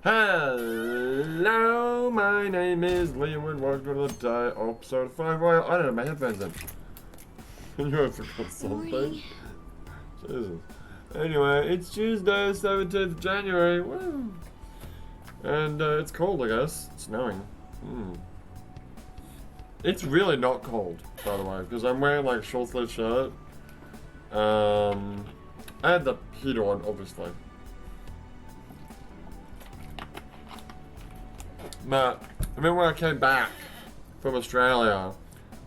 Hello, my name is Liam and welcome to the day episode 5. Well, I don't have my headphones in. You have forgot something. Jesus. Anyway, it's Tuesday, 17th of January. Woo. And it's cold, I guess. It's snowing. It's really not cold, by the way, because I'm wearing like a short sleeve shirt. I had the heater on, obviously. But I remember when I came back from Australia,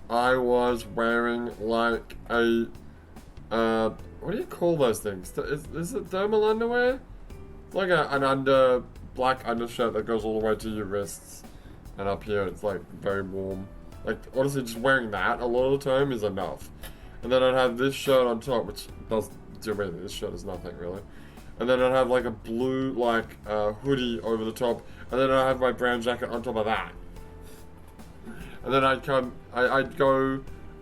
I was wearing like a what do you call those things? Is it thermal underwear? It's like an black undershirt that goes all the way to your wrists, and up here it's like very warm. Like honestly, just wearing that a lot of the time is enough. And then I'd have this shirt on top, which doesn't do anything. This shirt is nothing really. And then I'd have like a blue hoodie over the top, and then I'd have my brown jacket on top of that. And then I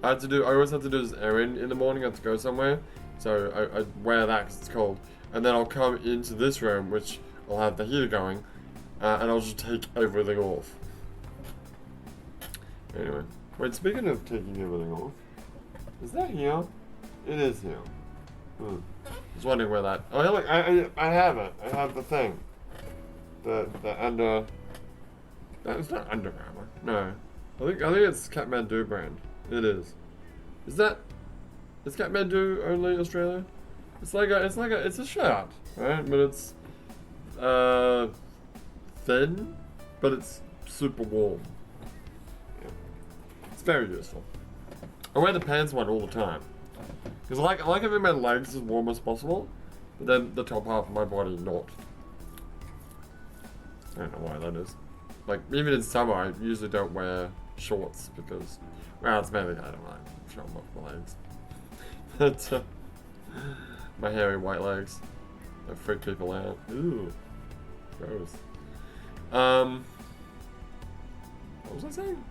always have to do this errand in the morning. I have to go somewhere, so I wear that because it's cold. And then I'll come into this room, which I'll have the heater going, and I'll just take everything off. Anyway, wait. Speaking of taking everything off, is that here? It is here. I was wondering where that. Oh, look! I have it. I have the thing. The under. It's not Under Armour. No, I think it's Kathmandu brand. It is. Is Kathmandu only Australia? It's a shirt, right? But it's thin, but it's super warm. Yeah. It's very useful. I wear the pants one all the time. Because I like having my legs as warm as possible, but then the top half of my body not. I don't know why that is. Like, even in summer, I usually don't wear shorts because, well, it's mainly I don't like showing off my legs. But, my hairy white legs, that freak people out. Ooh, gross. What was I saying?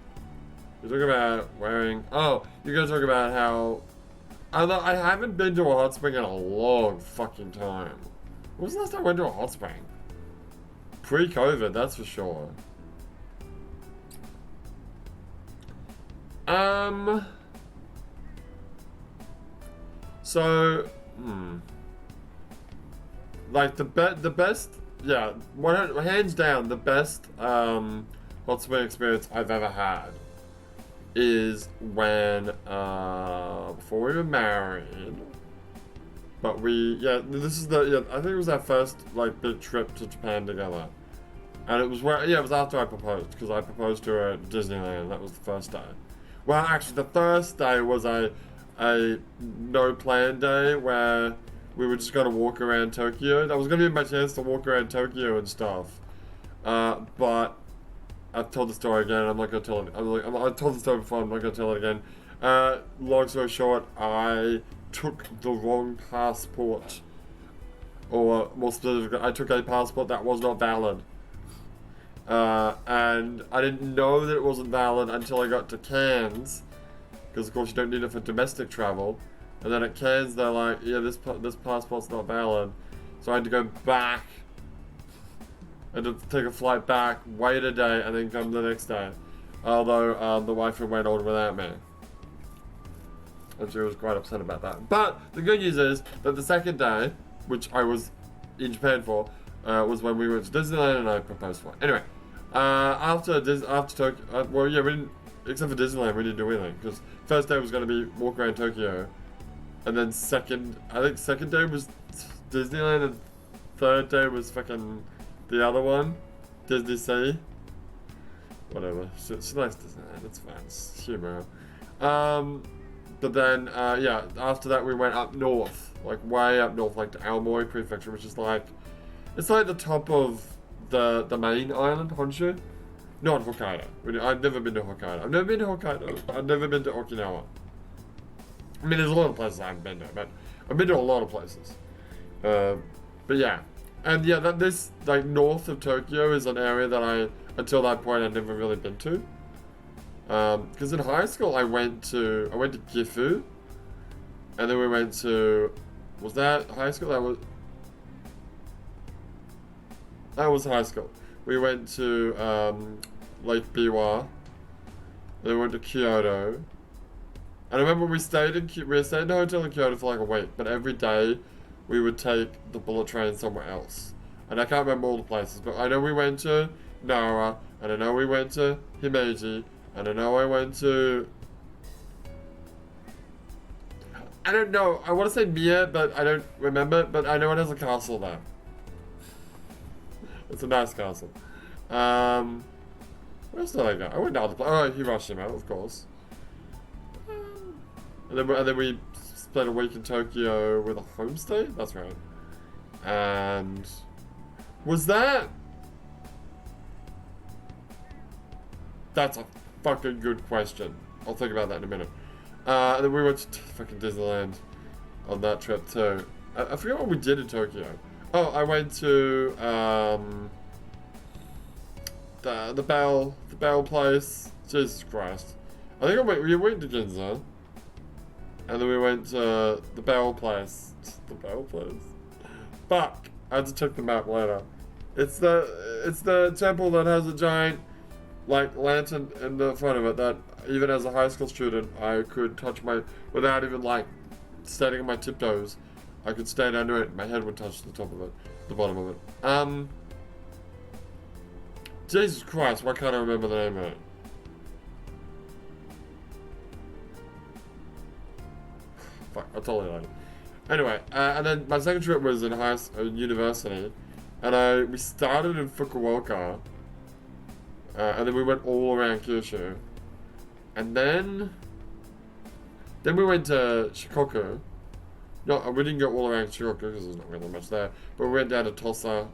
You're talking about wearing, you're gonna talk about how, I haven't been to a hot spring in a long fucking time. When was the last time I went to a hot spring? Pre-COVID, that's for sure. So, like the best, yeah, hands down, the best hot spring experience I've ever had is when before we were married, but I think it was our first like big trip to Japan together, and it was it was after I proposed, because I proposed to her at Disneyland. That was the first day. Well, actually, the first day was a no plan day where we were just gonna walk around Tokyo. That was gonna be my chance to walk around Tokyo and stuff, but I've told the story again. I'm not gonna tell it. I told the story before. I'm not gonna tell it again. Long story short, I took the wrong passport, or more specifically, I took a passport that was not valid. And I didn't know that it wasn't valid until I got to Cairns, because of course you don't need it for domestic travel. And then at Cairns, they're like, yeah, this passport's not valid. So I had to go back. I had to take a flight back, wait a day, and then come the next day. Although the wife went on without me. And she was quite upset about that. But the good news is that the second day, which I was in Japan for, was when we went to Disneyland and I proposed for it. Anyway, after Tokyo, we didn't, except for Disneyland, we didn't do anything. Because first day was going to be walk around Tokyo. And then second day was Disneyland, and third day was fucking the other one, Disney Sea. Whatever. She likes Disneyland. It's fine. It's humor. But then, after that we went up north, like way up north, like to Aomori Prefecture, which is like, it's like the top of the main island, Honshu. Not Hokkaido. I've never been to Hokkaido. I've never been to Okinawa. I mean, there's a lot of places I haven't been to, but I've been to a lot of places. But yeah. And yeah, this, like, north of Tokyo is an area that until that point, I'd never really been to. Because in high school, I went to Gifu, and then we went to, was that high school? That was, That was high school. We went to Lake Biwa. Then we went to Kyoto. And I remember we stayed in a hotel in Kyoto for like a week, but every day we would take the bullet train somewhere else. And I can't remember all the places, but I know we went to Nara, and I know we went to Himeji, and I know I went to... I don't know, I want to say Mia, but I don't remember, but I know it has a castle there. It's a nice castle. Where else did I go? I went to other places. Oh, Hiroshima, of course. And then we spent a week in Tokyo with a homestay? That's right. And... was that... That's a fucking good question. I'll think about that in a minute. And then we went to fucking Disneyland on that trip too. I forget what we did in Tokyo. Oh, I went to the Bell place. Jesus Christ. I think we went to Ginza. And then we went to the Bell place. The Bell place. Fuck. I had to check the map later. It's the temple that has a giant like lantern in the front of it that even as a high school student I could touch without even like standing on my tiptoes. I could stand under it and my head would touch the top of it, the bottom of it. Jesus Christ, why can't I remember the name of it? Fuck, I'll tell you later. Anyway, and then my second trip was in university, and we started in Fukuoka, and then we went all around Kyushu, and then we went to Shikoku. No, we didn't go all around Shikoku because there's not really much there, but we went down to Tosa,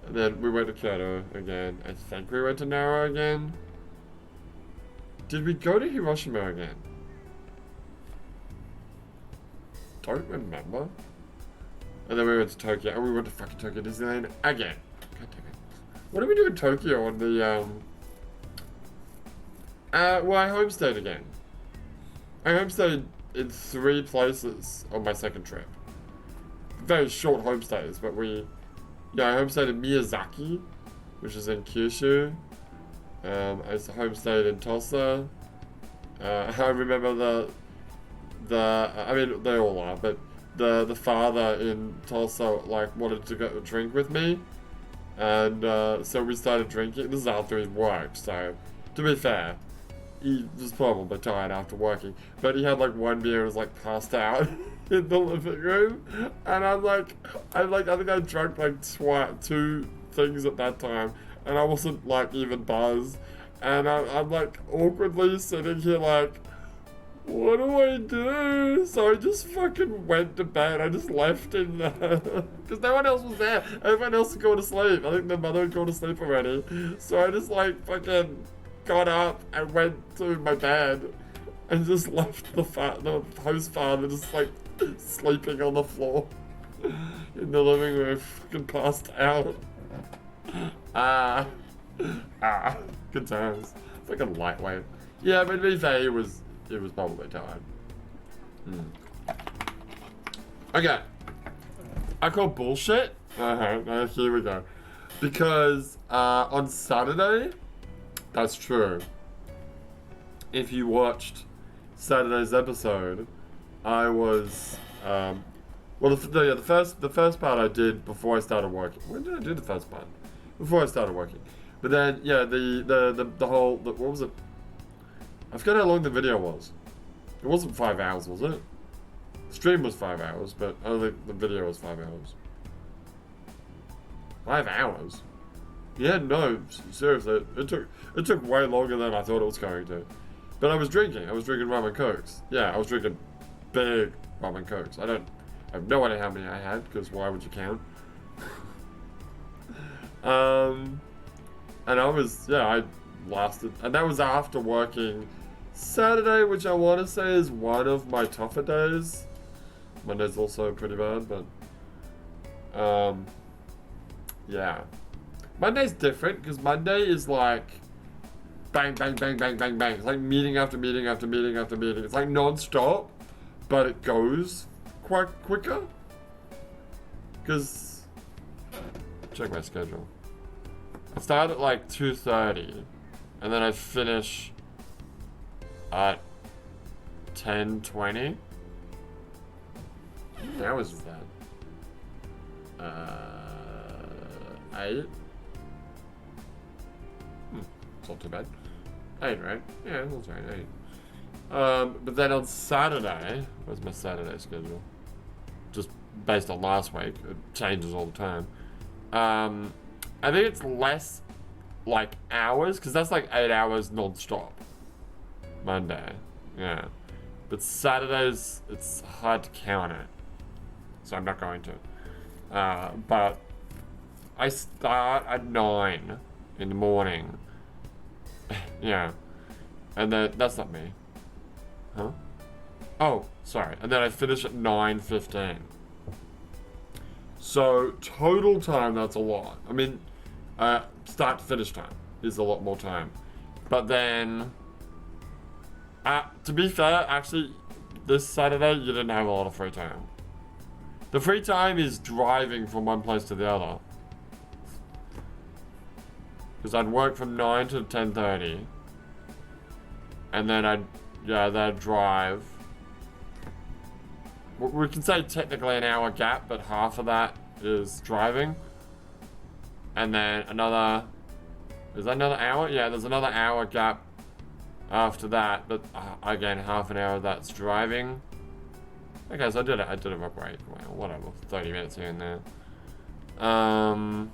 and then we went to Kyoto again. I think we went to Nara again. Did we go to Hiroshima again? Don't remember. And then we went to Tokyo, and we went to fucking Tokyo Disneyland again. God damn it. What did we do in Tokyo on the, well, I homestayed again. I homestayed in 3 places on my second trip. Very short homestays, but I homestayed in Miyazaki, which is in Kyushu. I homestayed in Tosa. I remember I mean, they all are, but the father in Tulsa, like, wanted to go drink with me, and so we started drinking. This is after his work, so, to be fair, he was probably tired after working, but he had, like, 1 beer and was, like, passed out in the living room, and I think I drank, like, 2 things at that time, and I wasn't, like, even buzzed, and I'm like, awkwardly sitting here, like, what do I do? So I just fucking went to bed. I just left him there. Because no one else was there. Everyone else had gone to sleep. I think the mother had gone to sleep already. So I just like fucking got up and went to my bed. And just left the host father just like sleeping on the floor. In the living room. Fucking passed out. Good times. Fucking lightweight. Yeah, but to be fair, it was probably time. Okay. I call bullshit. Here we go. Because on Saturday, that's true. If you watched Saturday's episode, I was well, the first part I did before I started working. When did I do the first part? Before I started working. But then yeah, the whole what was it? I forgot how long the video was. It wasn't 5 hours, was it? The stream was 5 hours, but I don't think the video was 5 hours. 5 hours? Yeah, no, seriously, it took way longer than I thought it was going to. But I was drinking rum and cokes. Yeah, I was drinking big rum and cokes. I have no idea how many I had, because why would you count? And I lasted, and that was after working Saturday, which I want to say is one of my tougher days. Monday's also pretty bad, but yeah. Monday's different because Monday is like bang, bang, bang, bang, bang, bang. It's like meeting after meeting after meeting after meeting. It's like non-stop, but it goes quite quicker. Because check my schedule. I start at like 2:30, and then I finish at 10:20. How many hours is that? 8. It's not too bad. 8, right? Yeah, that's right, 8. But then on Saturday, where's my Saturday schedule? Just based on last week, it changes all the time. I think it's less like hours, because that's like 8 hours non-stop. Monday, yeah. But Saturdays, it's hard to count it, so I'm not going to. But I start at 9 in the morning. Yeah. And then, that's not me. Huh? Oh, sorry. And then I finish at 9:15. So, total time, that's a lot. I mean, start to finish time is a lot more time. But then, to be fair, actually, this Saturday, you didn't have a lot of free time. The free time is driving from one place to the other. Because I'd work from 9 to 10:30. And then I'd drive. We can say technically an hour gap, but half of that is driving. And then another, is that another hour? Yeah, there's another hour gap after that, but again, half an hour of that's driving. Okay, so I did a break, well, whatever, 30 minutes here and there. And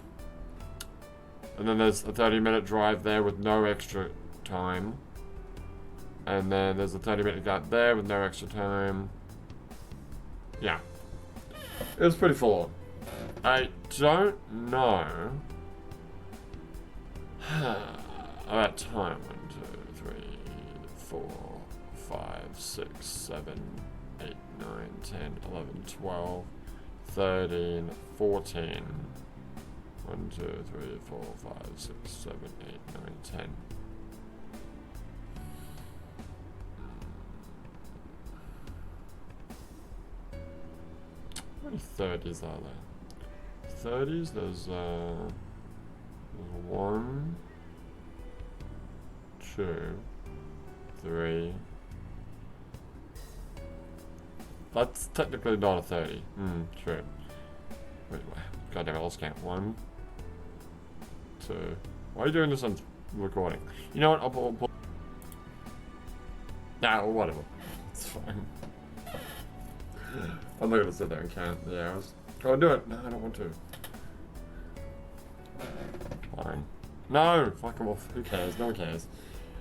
then there's a 30-minute drive there with no extra time. And then there's a 30-minute gap there with no extra time. Yeah. It was pretty full on. I don't know about time. 1, 2, 3, 4, 5, 6, 7, 8, 9, 10, 11, 12, 13, 14. 1, 2, 3, 4, 5, 6, 7, 8, 9, 10. How many 30s are there? 30s, there's 1, 2, 3. That's technically not a 30. True. Wait, goddamn it, let's count. 1, 2. Why are you doing this on recording? You know what? I'll pull. Nah, whatever. It's fine. I'm not gonna sit there and count the hours. Go and do it. No, I don't want to. Fine. No! Fuck them off. Who cares? No one cares.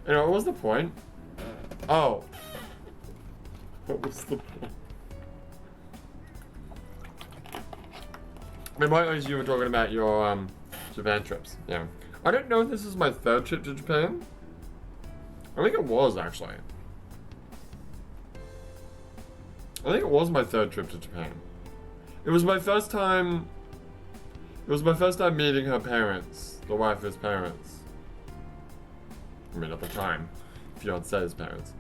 Anyway, what was the point? Oh. What was the point? The point was you were talking about your Japan trips. Yeah. I don't know if this is my 3rd trip to Japan. I think it was, actually. I think it was my 3rd trip to Japan. It was my first time. It was my first time meeting her parents, the wife's parents. I mean, at the time, fiance's parents.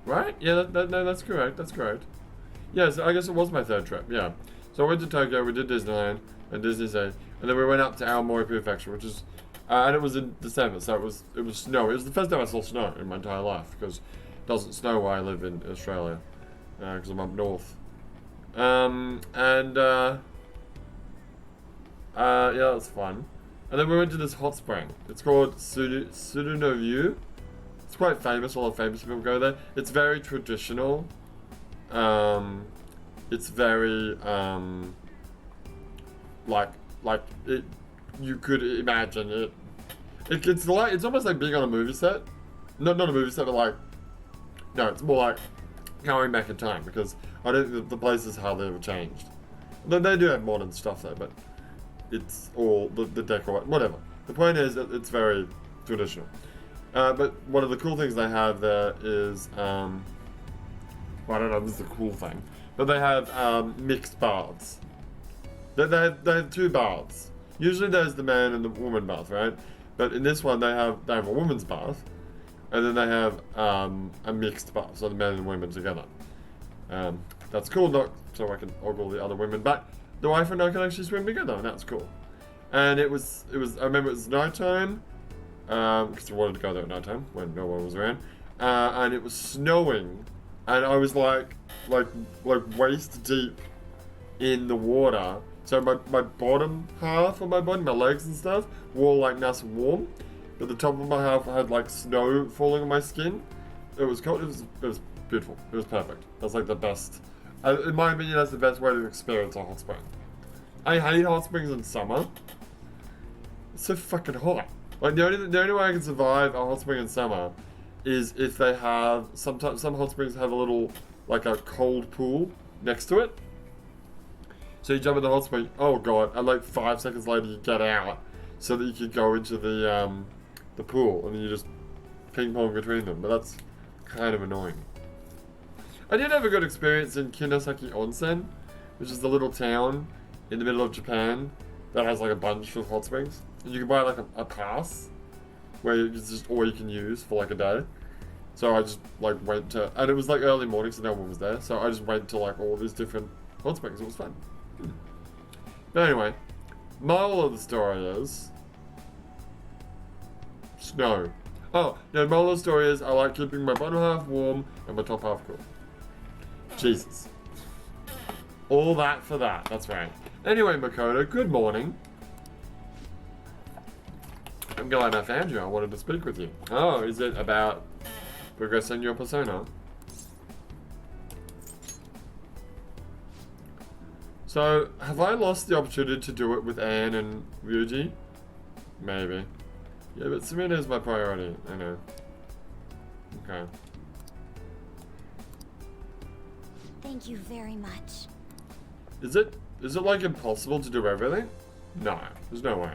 Right? Yeah, no, that's correct. That's correct. Yeah, so I guess it was my 3rd trip. Yeah. So I went to Tokyo. We did Disneyland and Disney, and then we went up to Aomori Prefecture, which is. And it was in December, so it was snow. It was the first time I saw snow in my entire life, because it doesn't snow where I live in Australia, because I'm up north. Yeah, that's fun. And then we went to this hot spring. It's called Suruno-View. It's quite famous. A lot of famous people go there. It's very traditional. It's very like it. You could imagine it. It's almost like being on a movie set. Not a movie set, but like, no, it's more like going back in time, because I don't think the place has hardly ever changed. They do have modern stuff there, but it's all the decor, whatever. The point is that it's very traditional. But one of the cool things they have there is, well, I don't know if this is a cool thing, but they have mixed baths. They have 2 baths. Usually there's the man and the woman bath, right? But in this one they have a woman's bath, and then they have a mixed bath, so the men and women together. that's cool. Not so I can ogle the other women, but the wife and I can actually swim together, and that's cool. And it was. I remember it was nighttime, because I wanted to go there at nighttime when no one was around, and it was snowing, and I was like waist deep in the water. So my bottom half of my body, my legs and stuff, were all like nice and warm, but the top of my half had like snow falling on my skin. It was cold. It was beautiful. It was perfect. That's like the best. In my opinion, that's the best way to experience a hot spring. I hate hot springs in summer. It's so fucking hot. Like the only way I can survive a hot spring in summer is if they have some hot springs have a little like a cold pool next to it. So you jump in the hot spring, oh god, and like 5 seconds later you get out so that you can go into the pool, and then you just ping pong between them. But that's kind of annoying. I did have a good experience in Kinosaki Onsen, which is the little town in the middle of Japan that has like a bunch of hot springs. And you can buy like a pass where it's just all you can use for like a day. So I just like went to, and it was like early morning, so no one was there. So I just went to like all these different hot springs. It was fun. But anyway, moral of the story is snow. Oh, no, moral of the story is I like keeping my bottom half warm and my top half cool. Jesus. All that for that, that's right. Anyway, Makoto, good morning. I'm glad I found you. I wanted to speak with you. Oh, is it about progressing your persona? So, have I lost the opportunity to do it with Anne and Ryuji? Maybe. Yeah, but Serena is my priority. I know. Okay. Thank you very much. Is it like impossible to do everything? No, there's no way.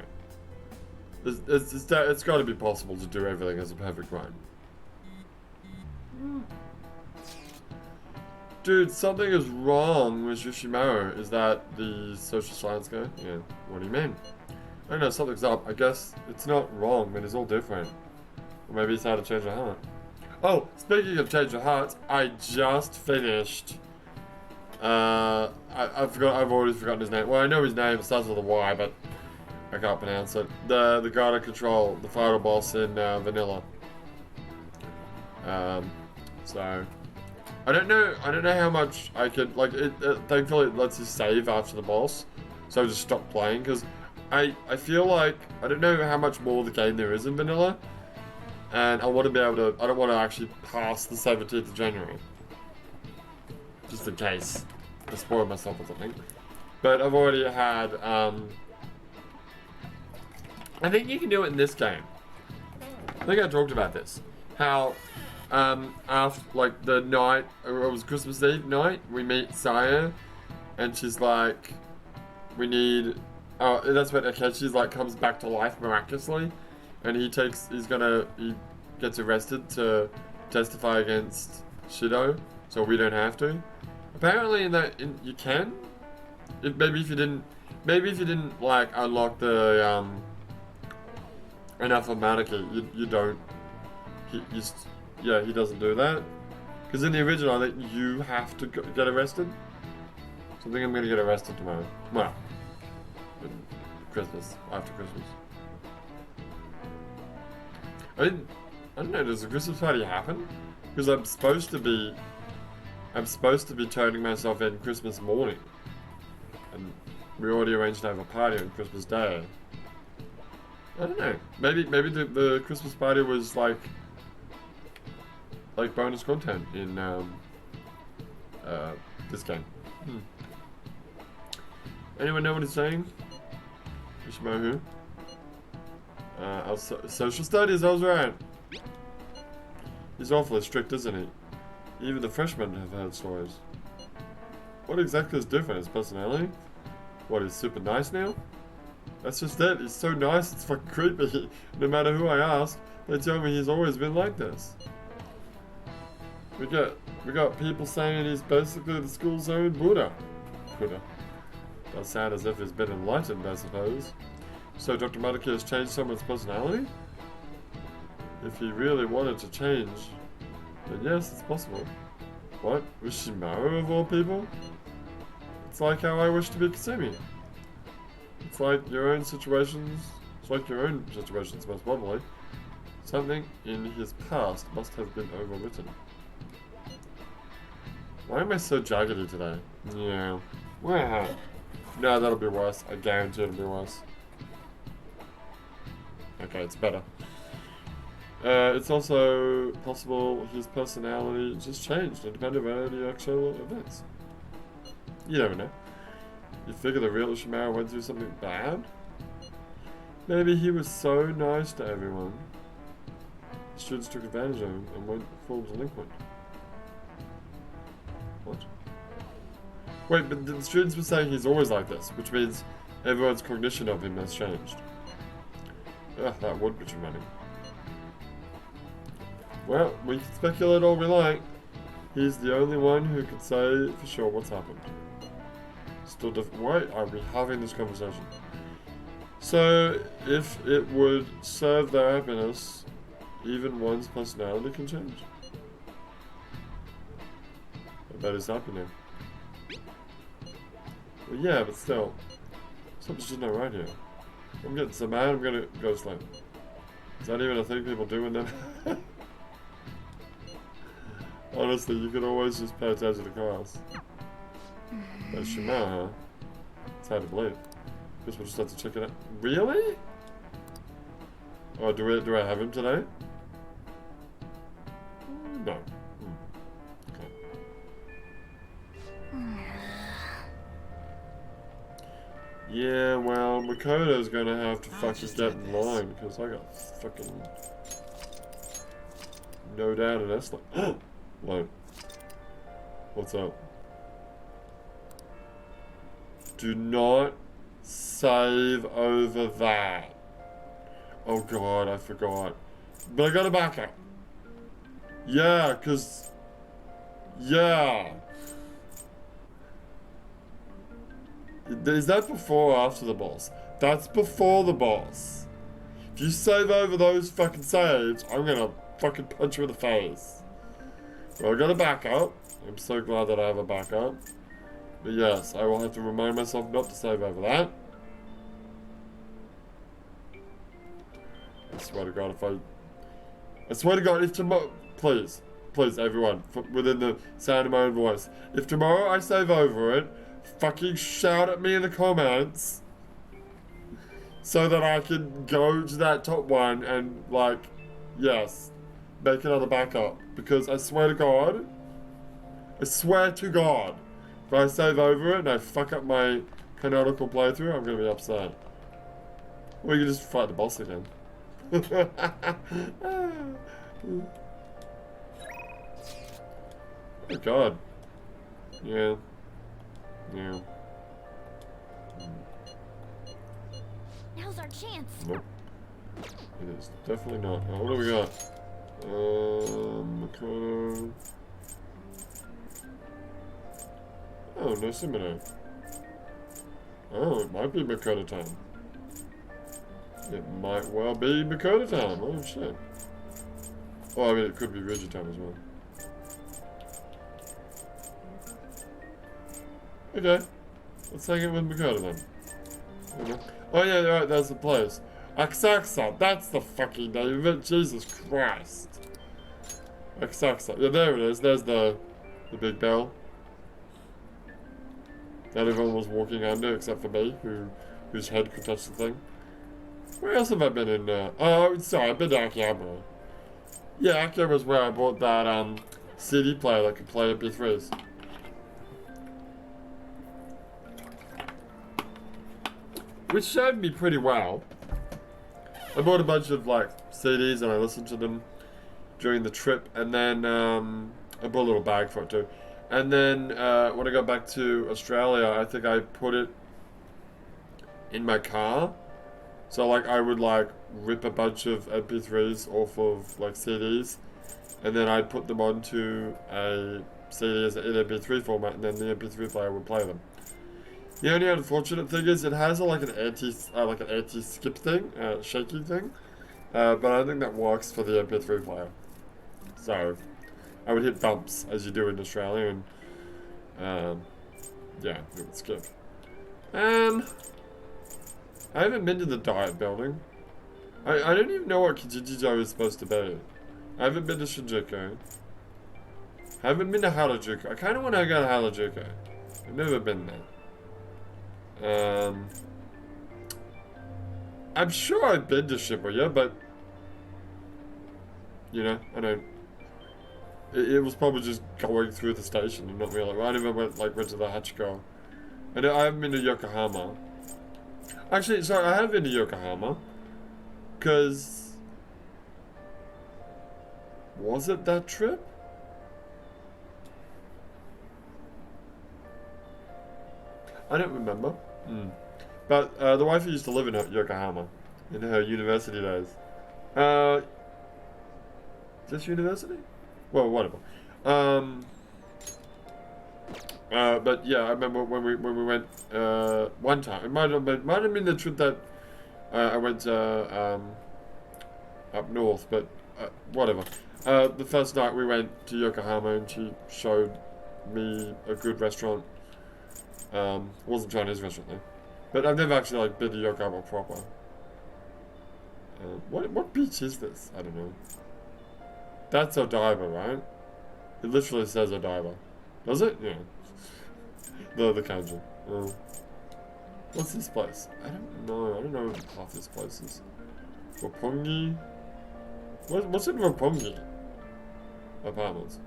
It's got to be possible to do everything as a perfect rhyme. Dude, something is wrong with Yoshimaru. Is that the social science guy? Yeah. What do you mean? I don't know, something's up. I guess it's not wrong, but it's all different. Or maybe it's how to change a heart. Oh, speaking of change of hearts, I just finished. I've already forgotten his name. Well, I know his name. It starts with a Y, but I can't pronounce it. The guard of control, the final boss in Vanilla. So. I don't know how much I could, like, thankfully it lets you save after the boss, so I just stopped playing, because I feel like, I don't know how much more of the game there is in Vanilla, and I want to be able to, I don't want to actually pass the 17th of January, just in case I spoil myself or something, but I've already had, I think you can do it in this game. I think I talked about this, how after, like, the night, it was Christmas Eve night, we meet Saya, and she's like, we need, that's when Akechi's like, comes back to life miraculously, and he gets arrested to testify against Shido, so we don't have to. Apparently you can, maybe if you didn't, like, unlock the, enough of Maneki, you don't, yeah, he doesn't do that. Because in the original, I think you have to get arrested. So I think I'm going to get arrested tomorrow. Well, Christmas, after Christmas. I don't know, does the Christmas party happen? Because I'm supposed to be turning myself in Christmas morning. And we already arranged to have a party on Christmas Day. I don't know. Maybe the Christmas party was like bonus content in this game. Anyone know what he's saying? Ishmael who? Social studies, I was right. He's awfully strict, isn't he? Even the freshmen have heard stories. What exactly is different? His personality? What, he's super nice now? That's just it. He's so nice, it's fucking creepy. No matter who I ask, they tell me he's always been like this. We got people saying he's basically the school's own Buddha. Does sound as if he's been enlightened, I suppose. So Dr. Madoka has changed someone's personality? If he really wanted to change, then yes, it's possible. What? Wishimaru of all people? It's like how I wish to be Kasumi. It's like your own situations. It's like your own situations, most probably. Something in his past must have been overwritten. Why am I so jaggedy today? Yeah. Wow. No, that'll be worse. I guarantee it'll be worse. Okay, it's better. It's also possible his personality just changed independent of any actual events. You never know. You figure the real Ishimaru went through something bad? Maybe he was so nice to everyone. The students took advantage of him and went full delinquent. What? Wait, but the students were saying he's always like this, which means everyone's cognition of him has changed. Ugh, that would be traumatic. Well, we can speculate all we like. He's the only one who can say for sure what's happened. Still why are we having this conversation? So, if it would serve their happiness, even one's personality can change. I bet he's happy now. Well, yeah, but still. Something's just not right here. I'm getting so mad, I'm gonna go to sleep. Is that even a thing people do when they're... Honestly, you could always just pay attention to class. That's Shima, huh? It's hard to believe. Guess we'll just have to check it out. Really? Oh, do I have him today? No. Okay. Yeah, well, Makoto's gonna have to fucking get in line because I got fucking no doubt in S. What? What's up? Do not save over that. Oh god, I forgot. But I got a backup. Yeah, cause... Yeah. Is that before or after the boss? That's before the boss. If you save over those fucking saves, I'm gonna fucking punch you in the face. Well, I got a backup. I'm so glad that I have a backup. But yes, I will have to remind myself not to save over that. I swear to God, if tomorrow... Please, everyone, within the sound of my own voice. If tomorrow I save over it, fucking shout at me in the comments. So that I can go to that top one and, like, yes, make another backup. Because I swear to God, if I save over it and I fuck up my canonical playthrough, I'm gonna be upset. Or you can just fight the boss again. Oh god. Yeah. Yeah. Now's our chance. Nope. It is definitely not. Oh, what do we got? Makoto. Oh, no Sumino. Oh, it might be Makoto time. It might well be Makoto time. Oh, shit. Oh, I mean, it could be Reggie time as well. Okay. Let's hang it with Makoto then. Oh, yeah, right, there's the place. Asakusa, that's the fucking name of it. Jesus Christ. Asakusa. Yeah, there it is. There's the big bell that everyone was walking under except for me, whose head could touch the thing. Where else have I been in there? Oh, sorry, I've been to Akihabara. Yeah, Akihabara's where I bought that CD player that could play MP3s. Which served me pretty well. I bought a bunch of like CDs and I listened to them during the trip, and then I bought a little bag for it too. And then when I got back to Australia, I think I put it in my car. So like I would like rip a bunch of MP3s off of like CDs, and then I'd put them onto a CD as in MP3 format, and then the MP3 player would play them. The only unfortunate thing is it has like an anti-skip thing, shaky thing, but I don't think that works for the MP3 player. So I would hit bumps as you do in Australia, and yeah, it would skip. I haven't been to the diet building. I don't even know what Kijijijo is supposed to be. I haven't been to Shinjuku. I haven't been to Harajuku. I kind of want to go to Harajuku. I've never been there. I'm sure I've been to Shibuya, but you know, I don't. It was probably just going through the station and not really. I never went to the Hachiko. And I haven't been to Yokohama. Actually, sorry, I have been to Yokohama. Because was it that trip? I don't remember. But the wife used to live in Yokohama in her university days. Just university? Well, whatever. But yeah, I remember when we went one time. It might have been the trip that I went up north, but whatever. The first night we went to Yokohama and she showed me a good restaurant. Wasn't Chinese restaurant though, but I've never actually been to Yokohama proper. What beach is this? I don't know. That's Odaiba, right? It literally says Odaiba. Does it? Yeah. The kanji. What's this place? I don't know. I don't know half these places. Roppongi? What's in Roppongi? Apartments.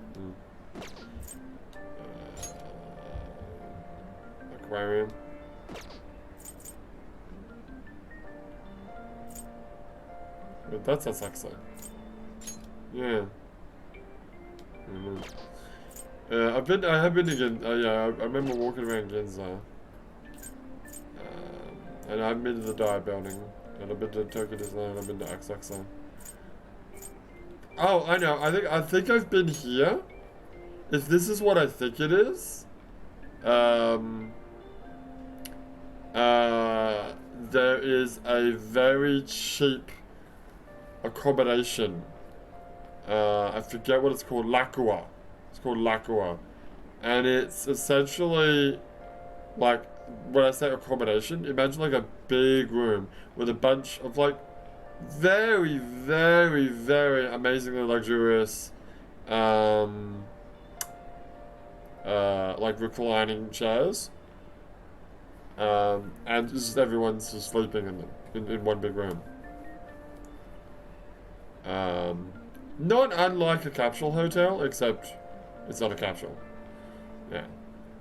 Aquarium. But that's Asakusa. Yeah. I have been again. Yeah, I remember walking around Ginza. And I've been to the Diet Building. And I've been to Tokyo Disneyland. I've been to Asakusa. Oh, I know. I think I've been here. If this is what I think it is, there is a very cheap accommodation. I forget what it's called. Lakua. It's called Lakua. And it's essentially like, when I say accommodation, imagine like a big room with a bunch of like very, very, very amazingly luxurious like reclining chairs. And just everyone's just sleeping in them in one big room. Not unlike a capsule hotel, except it's not a capsule. Yeah.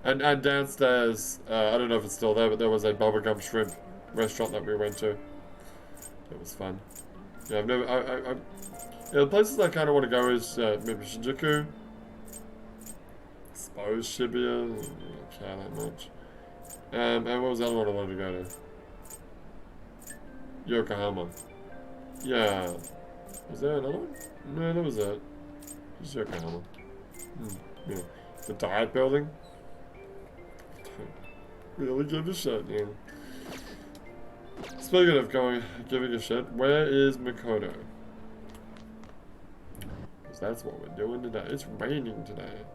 And downstairs, I don't know if it's still there, but there was a bubblegum shrimp restaurant that we went to. It was fun. Yeah, I've never. Yeah, the places I kind of want to go is maybe Shinjuku. I suppose Shibuya. I don't care that much. And what was the other one I wanted to go to? Yokohama. Yeah. Was there another one? No, that was it. Just Yokohama. Yeah. The Diet Building. Really give a shit, yeah. Speaking of giving a shit, where is Makoto? Because that's what we're doing today. It's raining today.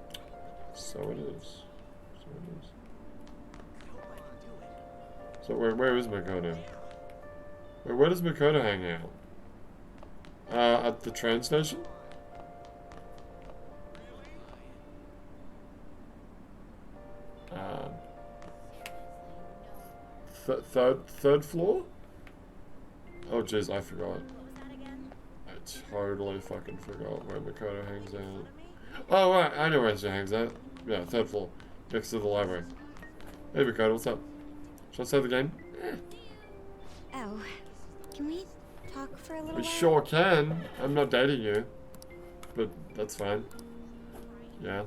So it is. So where is Makoto? Where does Makoto hang out? At the train station? Third floor? Oh jeez, I forgot. I totally fucking forgot where Makoto hangs out. Oh right, I know where she hangs out. Yeah, third floor, next to the library. Hey Makoto, what's up? Should I start the game? Oh, can we talk for a little We while? sure can. I'm not dating you, but that's fine. Yeah.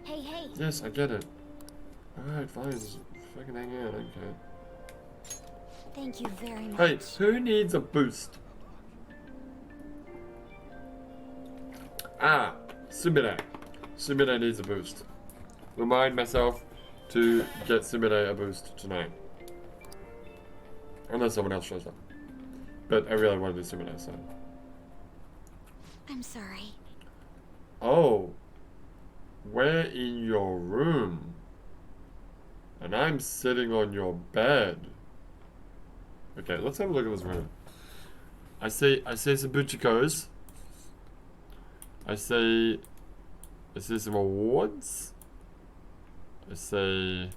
Hey. Yes, I get it. Alright, fine. Just fucking hang out, okay. Thank you very much. Hey, who needs a boost? Sumire. Sumire needs a boost. Remind myself to get Sumire a boost tonight. Unless someone else shows up. But I really want to do Sumire, so. I'm sorry. Oh, we're in your room. And I'm sitting on your bed. Okay, let's have a look at this room. I see some Buchikos. I see some awards. I see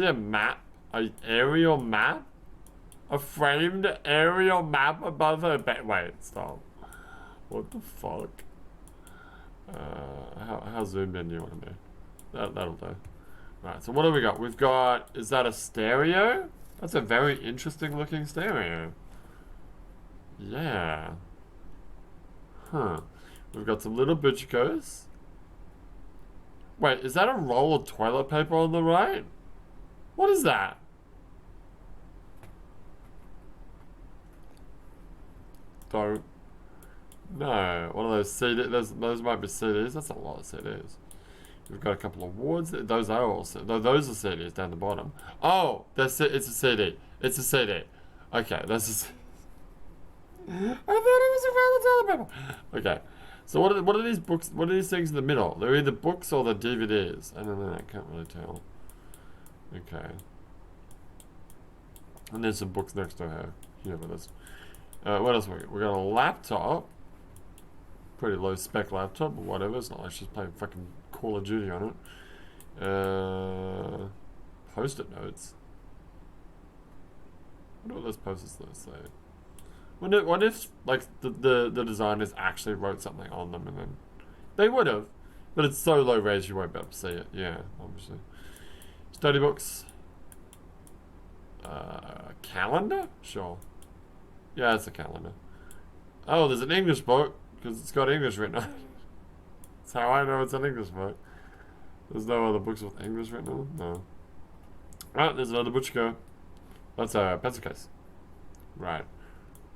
a map, an aerial map, a framed aerial map above her bed. Wait, stop. What the fuck? How zoomed in do you want to be? That'll do. Right, so what do we got? We've got, is that a stereo? That's a very interesting looking stereo. Yeah. Huh. We've got some little Buchikos. Wait, is that a roll of toilet paper on the right? What is that? Don't. No. One of those CDs. Those might be CDs. That's a lot of CDs. We've got a couple of awards. Those are all. Those are CDs down the bottom. Oh, it's a CD. It's a CD. Okay, that's a. I thought it was a roll of toilet paper. Okay. So what are these books? What are these things in the middle? They're either books or the DVDs. I don't know. I can't really tell. Okay. And there's some books next to her. Here with us. What else we got? We got a laptop. Pretty low spec laptop, but whatever. It's not like she's playing fucking Call of Duty on it. Post-it notes. I wonder what those post-it notes say. What if like the designers actually wrote something on them and then they would have, but it's so low res you won't be able to see it. Yeah, obviously. Study books. Calendar? Sure. Yeah, it's a calendar. Oh, there's an English book because it's got English written on it. That's how I know it's an English book. There's no other books with English written on them. No. Oh, there's another Butchko. That's a pencil case. Right.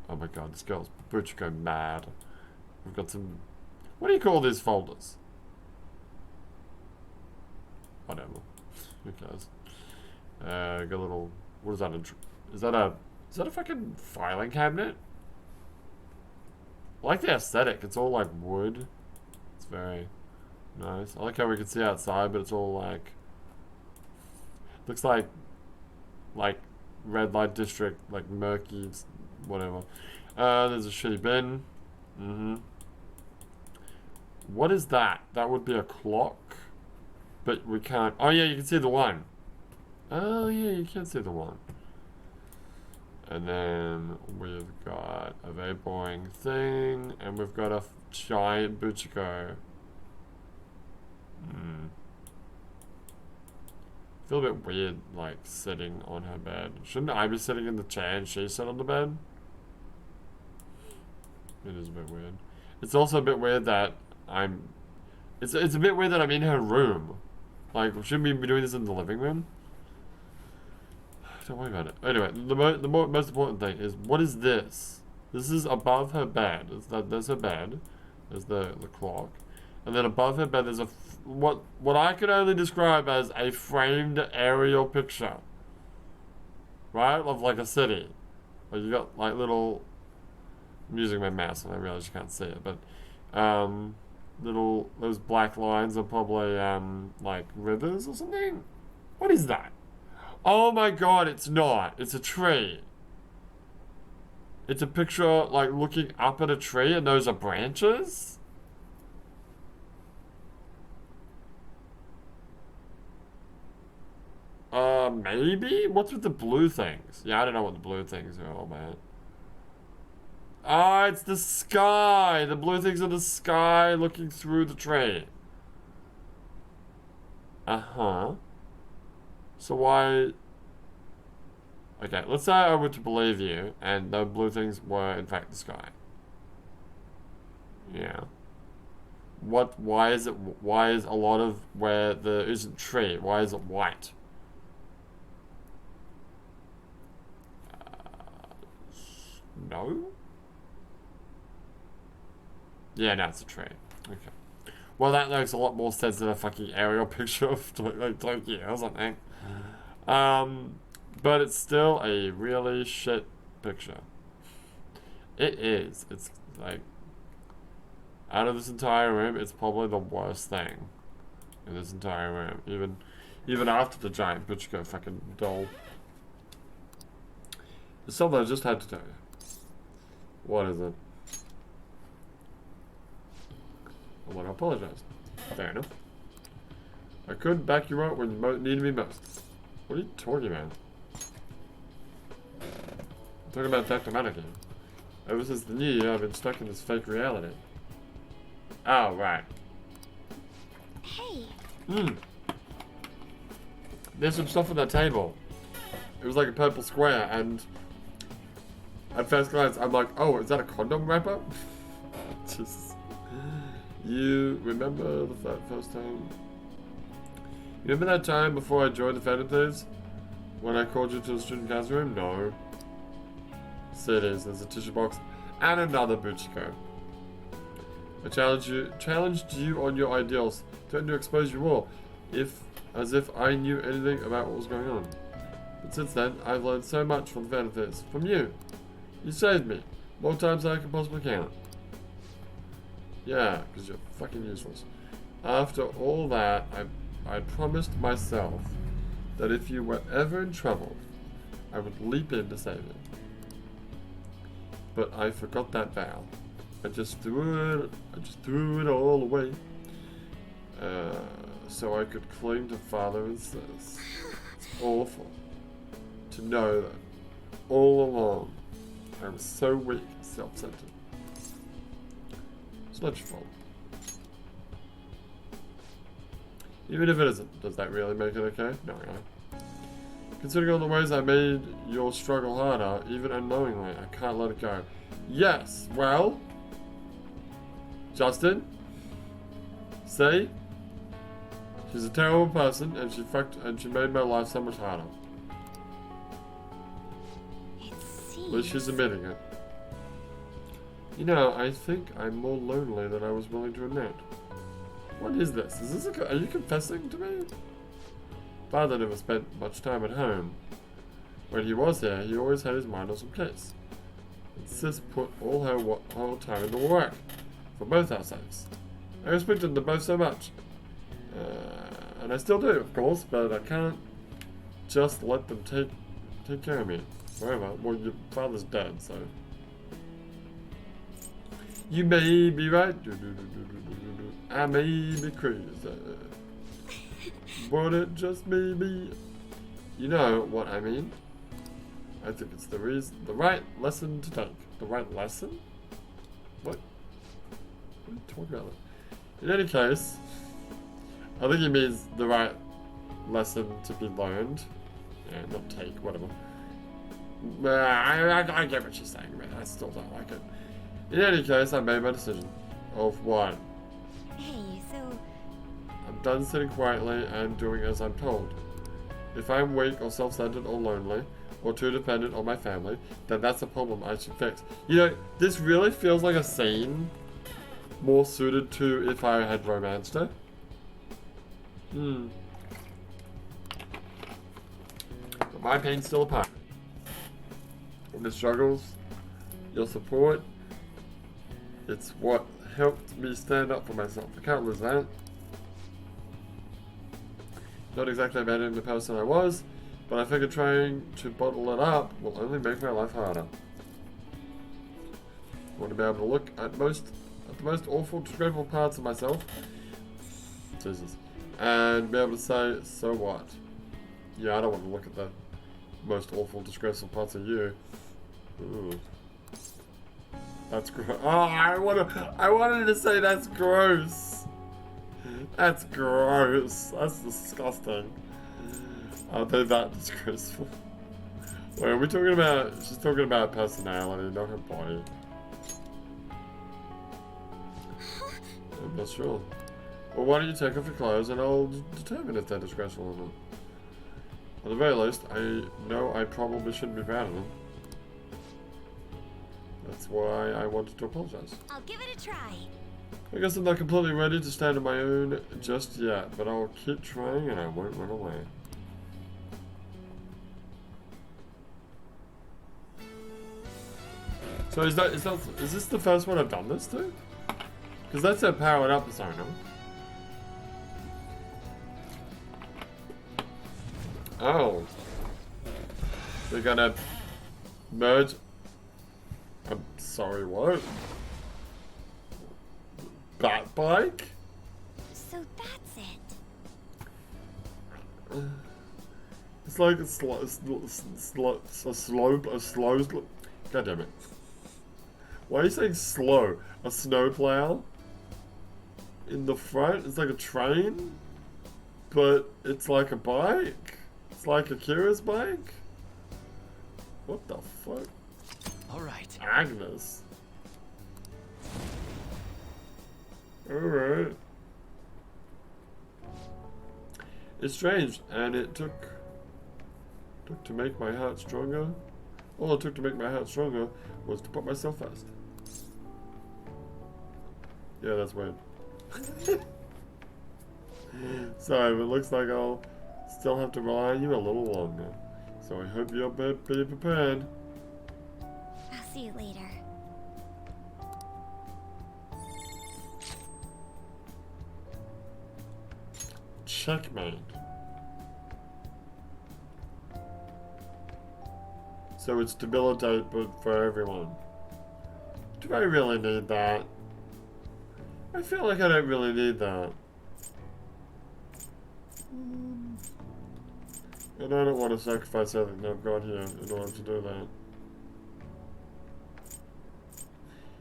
Oh my god, this girl's Butchko mad. We've got some. What do you call these folders? Whatever. Who cares? Got a little. What is that? Is that a fucking filing cabinet? I like the aesthetic. It's all like wood. It's very nice. I like how we can see outside, but it's all like. Looks like red light district, like murky, whatever. There's a shitty bin. What is that? That would be a clock, but we can't. Oh yeah, you can see the one. Oh yeah, you can see the one. And then we've got a very boring thing, and we've got a giant Butchiko. I feel a bit weird, like, sitting on her bed. Shouldn't I be sitting in the chair and she sit on the bed? It is a bit weird. It's also a bit weird that it's a bit weird that I'm in her room. Like, shouldn't we be doing this in the living room? Don't worry about it. Anyway, the most important thing is, what is this? This is above her bed. There's her bed. There's the clock. And then above her bed there's what I could only describe as a framed aerial picture. Right? Of like a city. Like you got like little. I'm using my mouse and I realize you can't see it, but those black lines are probably like rivers or something. What is that? Oh my god, it's not. It's a tree. It's a picture like looking up at a tree and those are branches? Maybe? What's with the blue things? Yeah, I don't know what the blue things are all about. Ah, it's the sky! The blue things are the sky looking through the tree. Uh-huh. So why... Okay, let's say I were to believe you, and the blue things were in fact the sky. Yeah. Why is a lot of where there isn't tree, why is it white? No? Yeah, no, it's a tree. Okay. Well, that makes a lot more sense than a fucking aerial picture of like Tokyo or something. But it's still a really shit picture. It is. It's like Out of this entire room, it's probably the worst thing in this entire room. Even after the giant Butchko fucking doll. There's something I just had to tell you. What is it? I want to apologize. Fair enough. I couldn't back you up when you needed me most. What are you talking about? I'm talking about Dr. Mannequin. Ever since the new year, I've been stuck in this fake reality. Oh, right. Hey. There's some stuff on that table. It was like a purple square, and at first glance, I'm like, oh, is that a condom wrapper? Just... You remember the first time? You remember that time before I joined the Phantom Thieves? When I called you to the student council room? No. CDs, there's a tissue box, and another Butchko. I challenged you on your ideals, threatened to expose you all, as if I knew anything about what was going on. But since then, I've learned so much from the Phantom Thieves, from you. You saved me, more times than I can possibly count. Yeah, because you're fucking useless. After all that, I promised myself that if you were ever in trouble, I would leap in to save you. But I forgot that vow. I just threw it all away. So I could cling to father and sis. It's awful to know that all along I was so weak, self-centered. It's not your fault. Even if it isn't, does that really make it okay? No, no. Considering all the ways I made your struggle harder, even unknowingly, I can't let it go. Yes, well, Justin, see? She's a terrible person, and she made my life so much harder. At least she's admitting it. You know, I think I'm more lonely than I was willing to admit. What is this? Are you confessing to me? Father never spent much time at home. When he was here, he always had his mind on some case. And Sis put all her time into work, for both our sakes. I respected them both so much. And I still do, of course, but I can't just let them take care of me forever. Well, your father's dead, so... You may be right. I may be crazy. But it just may be. You know what I mean? I think it's the right lesson to take. The right lesson? What? What are you talking about? In any case, I think he means the right lesson to be learned. Yeah, not take, whatever. I get what she's saying, but I still don't like it. In any case, I made my decision. Of one. Hey, so... I'm done sitting quietly and doing as I'm told. If I'm weak or self-centered or lonely, or too dependent on my family, then that's a problem I should fix. You know, this really feels like a scene more suited to if I had romanced her. But my pain's still a part. And the struggles, your support, it's what helped me stand up for myself. I can't lose that. Not exactly abandoning the person I was, but I figured trying to bottle it up will only make my life harder. I want to be able to look at the most awful, disgraceful parts of myself, Jesus, and be able to say, so what? Yeah, I don't want to look at the most awful, disgraceful parts of you. Ooh. That's gross. Oh, I wanted to say that's gross. That's gross. That's disgusting. Are they that disgraceful? Wait, are we talking about... She's talking about personality, not her body. I'm not sure. Well, why don't you take off your clothes and I'll determine if they're disgraceful or not. At the very least, I know I probably shouldn't be proud of them. That's why I wanted to apologize. I'll give it a try. I guess I'm not completely ready to stand on my own just yet, but I'll keep trying and I won't run away. So is this the first one I've done this to? Because that's her powered up persona. Oh. We're gonna merge. I'm sorry, what? Bat bike? So that's it. It's like a slow. God damn it. Why are you saying slow? A snowplow? In the front? It's like a train? But it's like a bike? It's like Akira's bike? What the fuck? Alright. Agnes. Alright. It's strange, and it took to make my heart stronger. All it took to make my heart stronger was to put myself first. Yeah, that's weird. Sorry, but it looks like I'll still have to rely on you a little longer. So I hope you'll be prepared. I'll see you later. Checkmate. So it's debilitate, but for everyone. Do I really need that? I feel like I don't really need that. And I don't want to sacrifice everything I've got here in order to do that.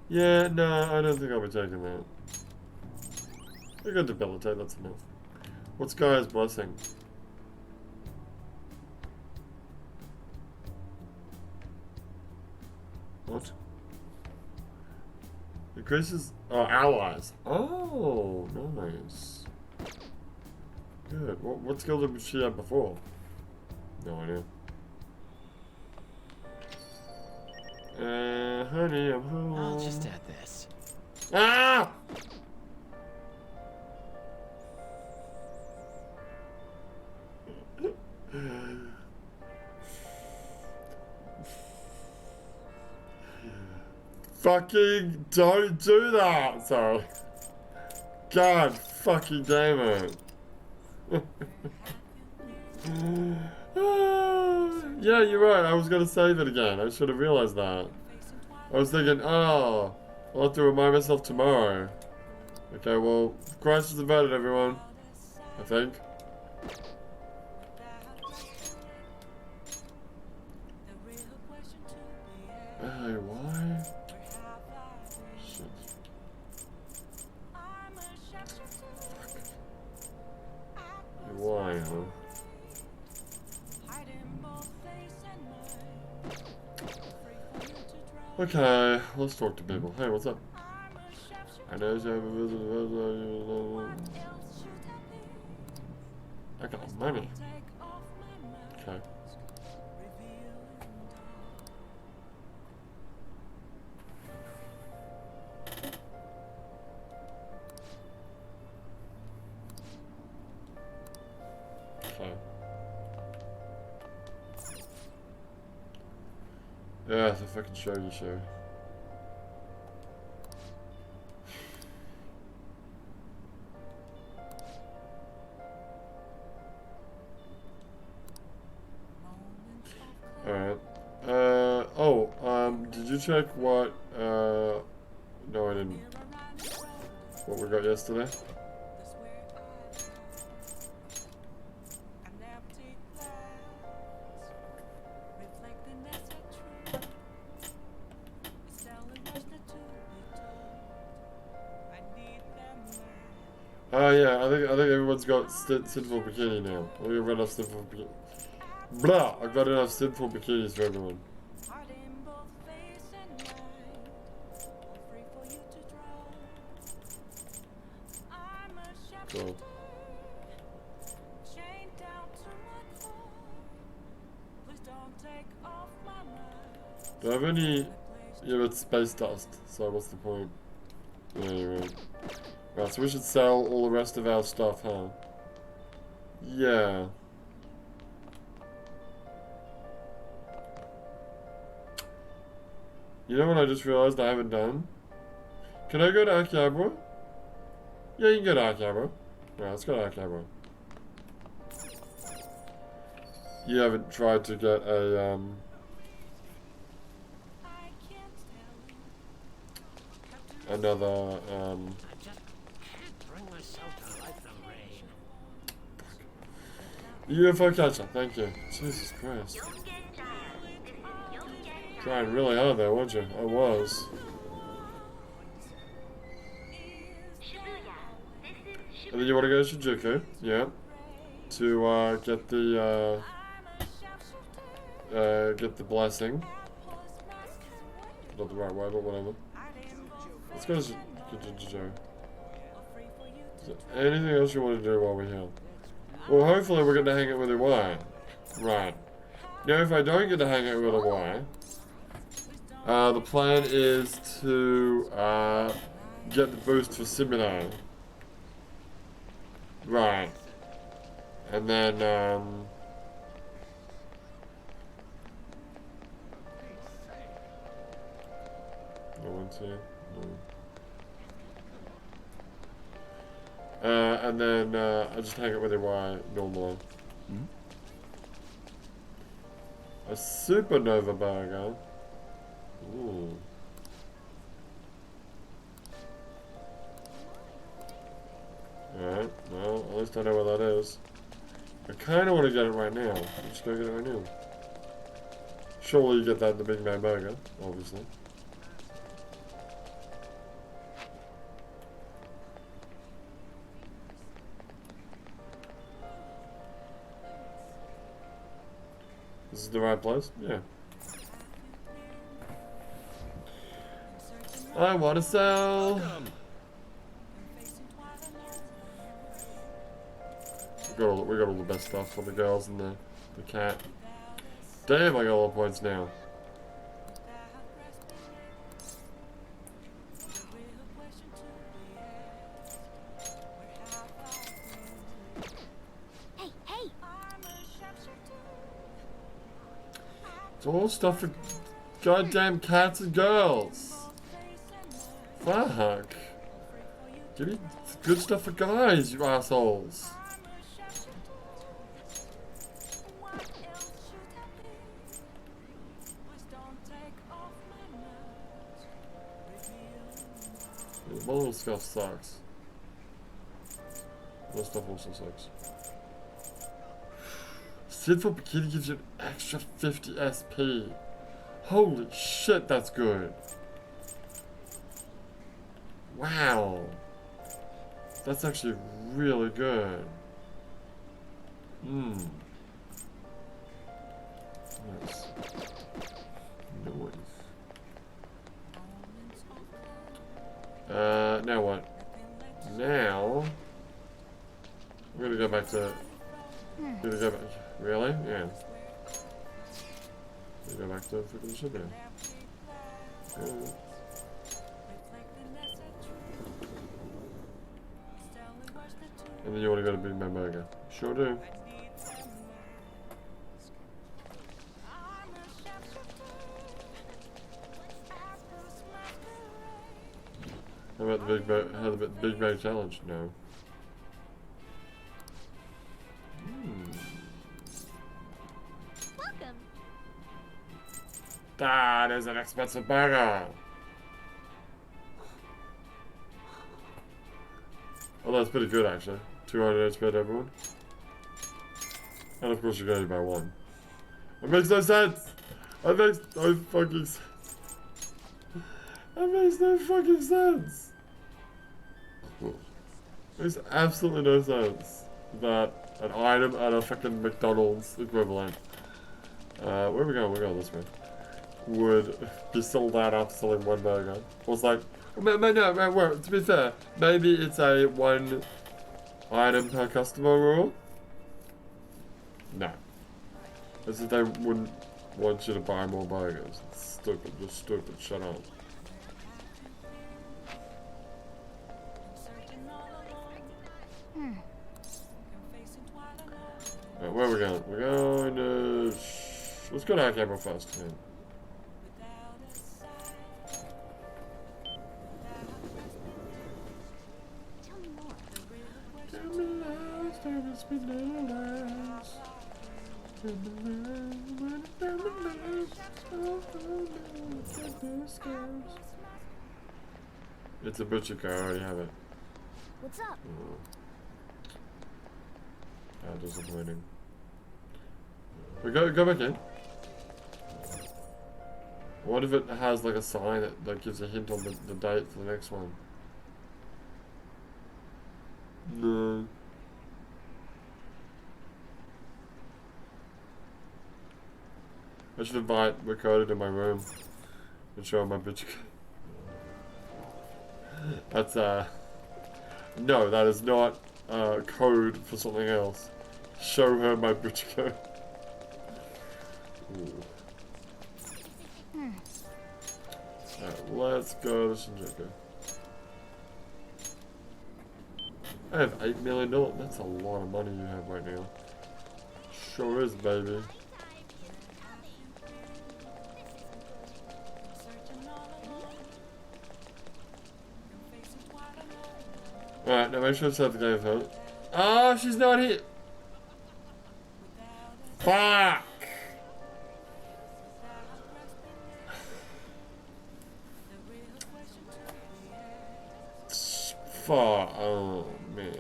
Yeah, no, I don't think I'll be taking that. I got debilitate, that's enough. What's Gaia's blessing? What? Increases allies. Oh, nice. Good. What skill did she have before? No idea. Honey, I'm home. I'll just add this. Ah! Fucking don't do that! Sorry. God fucking damn it. Yeah, you're right. I was gonna save it again. I should have realized that. I was thinking, oh, I'll have to remind myself tomorrow. Okay, well, Christ is invited, everyone. I think. Hey, why? Shit. Hey, why, huh? Okay, let's talk to people. Hey, what's up? I know I got money. Okay. Okay. Yeah, it's a fucking show you show. Alright. Did you check what, no I didn't. What we got yesterday? Oh yeah, I think everyone's got sinful bikini now. We got enough sinful bikini. Blah! I've got enough sinful bikinis for everyone. Cool. Do I have any? Yeah, it's space dust. So what's the point? Yeah, you're right. Right, so we should sell all the rest of our stuff, huh? Yeah. You know what I just realized I haven't done? Can I go to Akihabara? Yeah, you can go to Akabo. Right, let's go to Akabo. You haven't tried to get a, another, I just can't bring myself to fight the rain. UFO catcher, thank you. Jesus Christ. Trying really hard there, weren't you? I was. And then you want to go to Shinjuku, yeah, to get the blessing. Not the right way, but whatever. Let's go to Shinjuku. Is there anything else you want to do while we're here? Well, hopefully we're going to hang out with a Y. Right. Now, if I don't get to hang out with a Y, the plan is to get the boost for Simino. Right. And then, and then I just hang it with a Y normally. Hmm? A supernova burger. Ooh. Alright, well, at least I know where that is. I kind of want to get it right now. Let's go get it right now. Surely you get that in the Big Mac Burger, obviously. This is the right place? Yeah. I want to sell. We got all the best stuff for the girls and the cat. Damn, I got all the points now. Hey, hey! It's all stuff for goddamn cats and girls. Fuck. Give me good stuff for guys, you assholes. The bottle stuff sucks. This stuff also sucks. Sinful Bikini gives you an extra 50 SP. Holy shit, that's good. Wow. That's actually really good. Mmm. Nice. Noise. Now what? Now we're gonna go back to. We're gonna go back. Really? Yeah. We go back to freaking shit there. And then you want to go to Big Mac Burger? Sure do. How about the Big Bag Challenge? No. Welcome. That is an expensive burger. Oh, that's pretty good actually. 200 HP to everyone. And of course you can only buy one. It makes no sense! It makes no fucking sense. That makes no fucking sense. Makes absolutely no sense that an item at a fucking McDonald's equivalent, where are we going? We're going this way. Would be sold out after selling one burger. Well, it's like, no, to be fair, maybe it's a one item per customer rule. No. As if they wouldn't want you to buy more burgers. It's stupid, just stupid, shut up. Right, where are we going? We're going to... Let's go to our camera first. Yeah. Tell me more. It's a butcher car, I already have it. What's up? Oh. How disappointing. But go back in. What if it has like a sign that gives a hint on the date for the next one? No. I should invite Ricardo to my room and show him my bitch. That's no, that is not code for something else. Show her my bitch code. Alright, let's go to Shinjuku. I have $8 million. That's a lot of money you have right now. Sure is, baby. Alright, now make sure to set the game first. Oh, she's not here. Fuck! Fuck. Oh, man.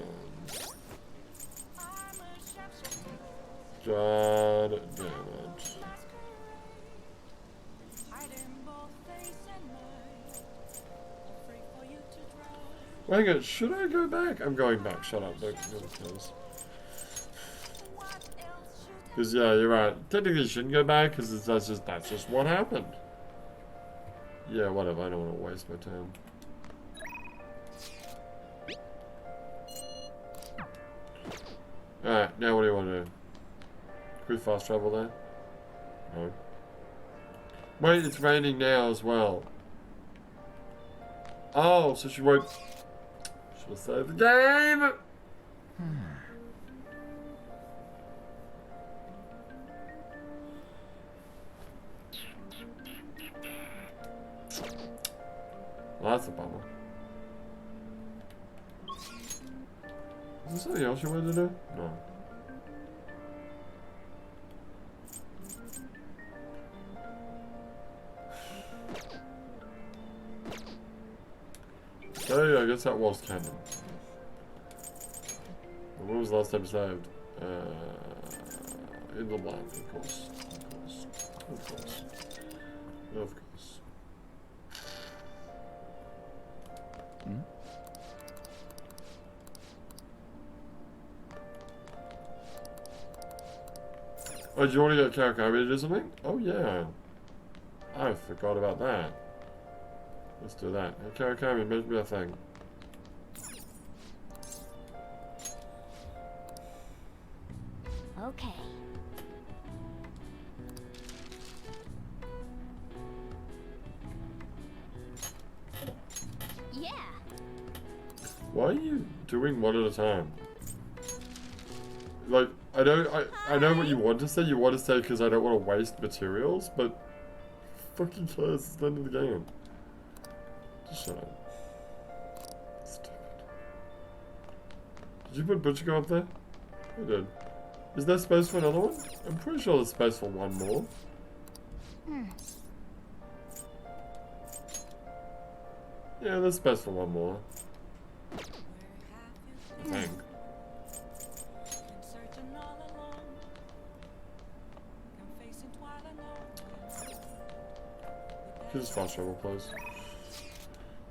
God damn it. Hang on, should I go back? I'm going back. Shut up. Don't close. Because, yeah, you're right. Technically, you shouldn't go back because that's just what happened. Yeah, whatever. I don't want to waste my time. Alright, now what do you want to do? Can we fast travel there? No. Wait, it's raining now as well. Oh, so she won't... Should have saved the game! Well, that's a bummer. Is there something else you wanted to do? No. Okay, I guess that was canon. When was the last time saved? In the blank, of course. Of course. Of course. Hmm? Oh, do you want to get Karakami to do something? Oh, yeah. I forgot about that. Let's do that. Hey, Karakami, make me a thing. Okay. Yeah. Why are you doing one at a time? Like, I know what you want to say. You want to say because I don't want to waste materials, but fucking cares. It's the end of the game. Just shut up. Stupid. Did you put Butcher up there? I did. Is there space for another one? I'm pretty sure there's space for one more. Yeah, there's space for one more. I think. Can you just fast travel, please?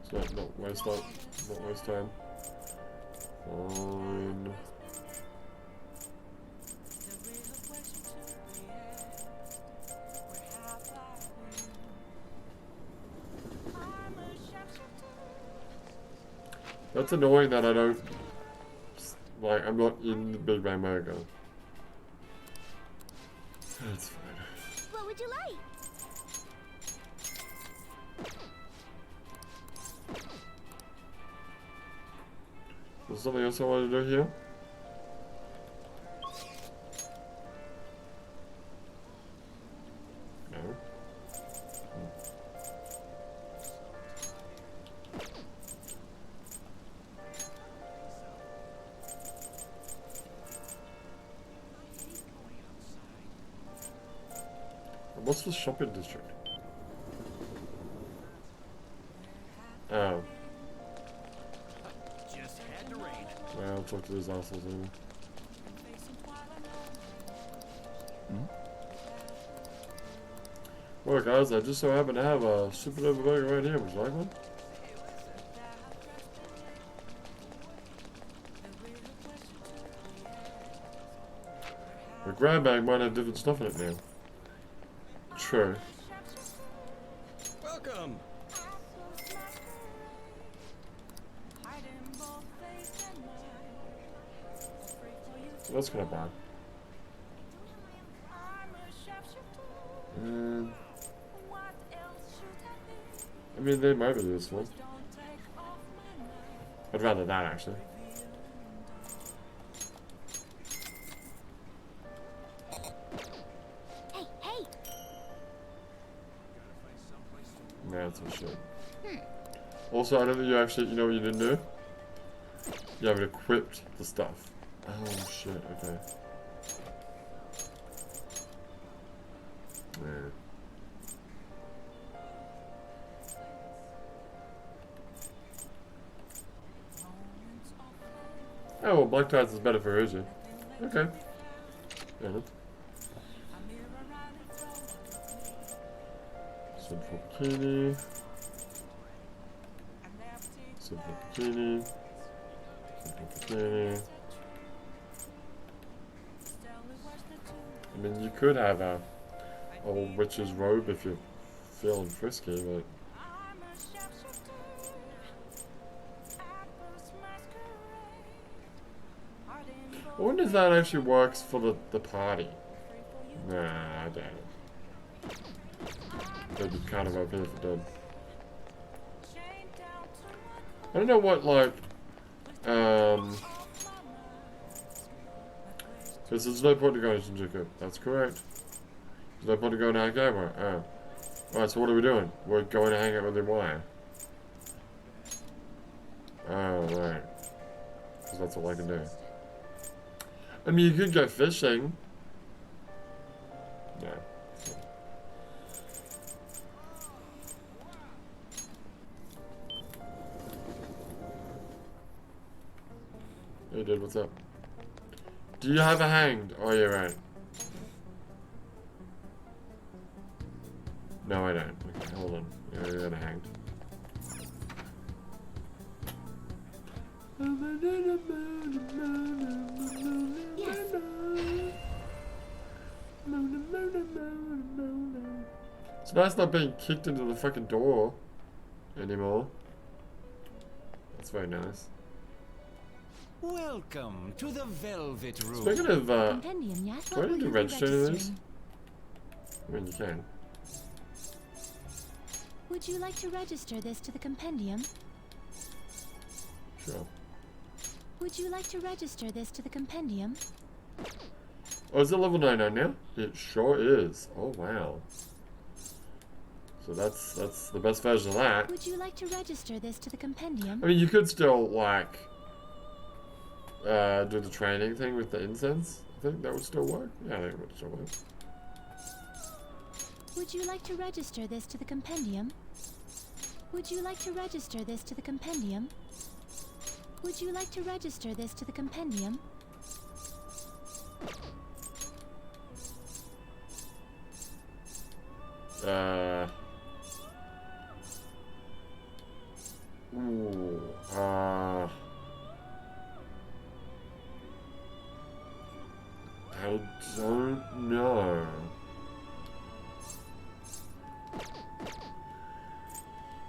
So not waste that, not waste time. Fine. That's annoying that I don't, like, I'm not in the Big Bang Mega. That's fine. What would you like? Is there something else I want to do here? No. What's the shopping district? Oh. Just had to rain. Well, I'll talk to these assholes anyway. Well, guys, I just so happen to have a supernova burger right here. Would you like one? The grab bag might have different stuff in it now. True. Welcome. That's kind of bad. I mean, they might be useful. I'd rather that, actually. Hey, hey! Nah, that's some shit. Also, I don't think you actually, you know what you didn't do? You haven't equipped the stuff. Oh shit, okay. Yeah. Oh, well, black tides is better for Uzi. Okay. Yeah. Simple bikini. Simple bikini. Simple bikini. I mean, you could have a old witch's robe if you're feeling frisky, but I wonder if that actually works for the party. Nah, I doubt it. That'd be kind of OP if it did. I don't know what, like, because there's no point to going to Shinjuku. That's correct. There's no point to going to Hakama. Oh. Alright, so what are we doing? We're going to hang out with him. Why? Oh, right. Because that's all I can do. I mean, you could go fishing. No. Hey, dude, what's up? Do you have a hanged? Oh, you're right. No, I don't. Okay, hold on. Yeah, you got a hanged. Yes. It's nice not being kicked into the fucking door anymore. That's very nice. Welcome to the Velvet Room. Speaking of, Compendium, yes? do I need to register to this? I mean, you can. Would you like to register this to the compendium? Sure. Would you like to register this to the compendium? Oh, is it level 99 now? It sure is. Oh, wow. So that's the best version of that. Would you like to register this to the compendium? I mean, you could still, like, do the training thing with the incense. I think that would still work. Yeah, I think it would still work. Would you like to register this to the compendium? Would you like to register this to the compendium? Would you like to register this to the compendium? Ooh, I don't know.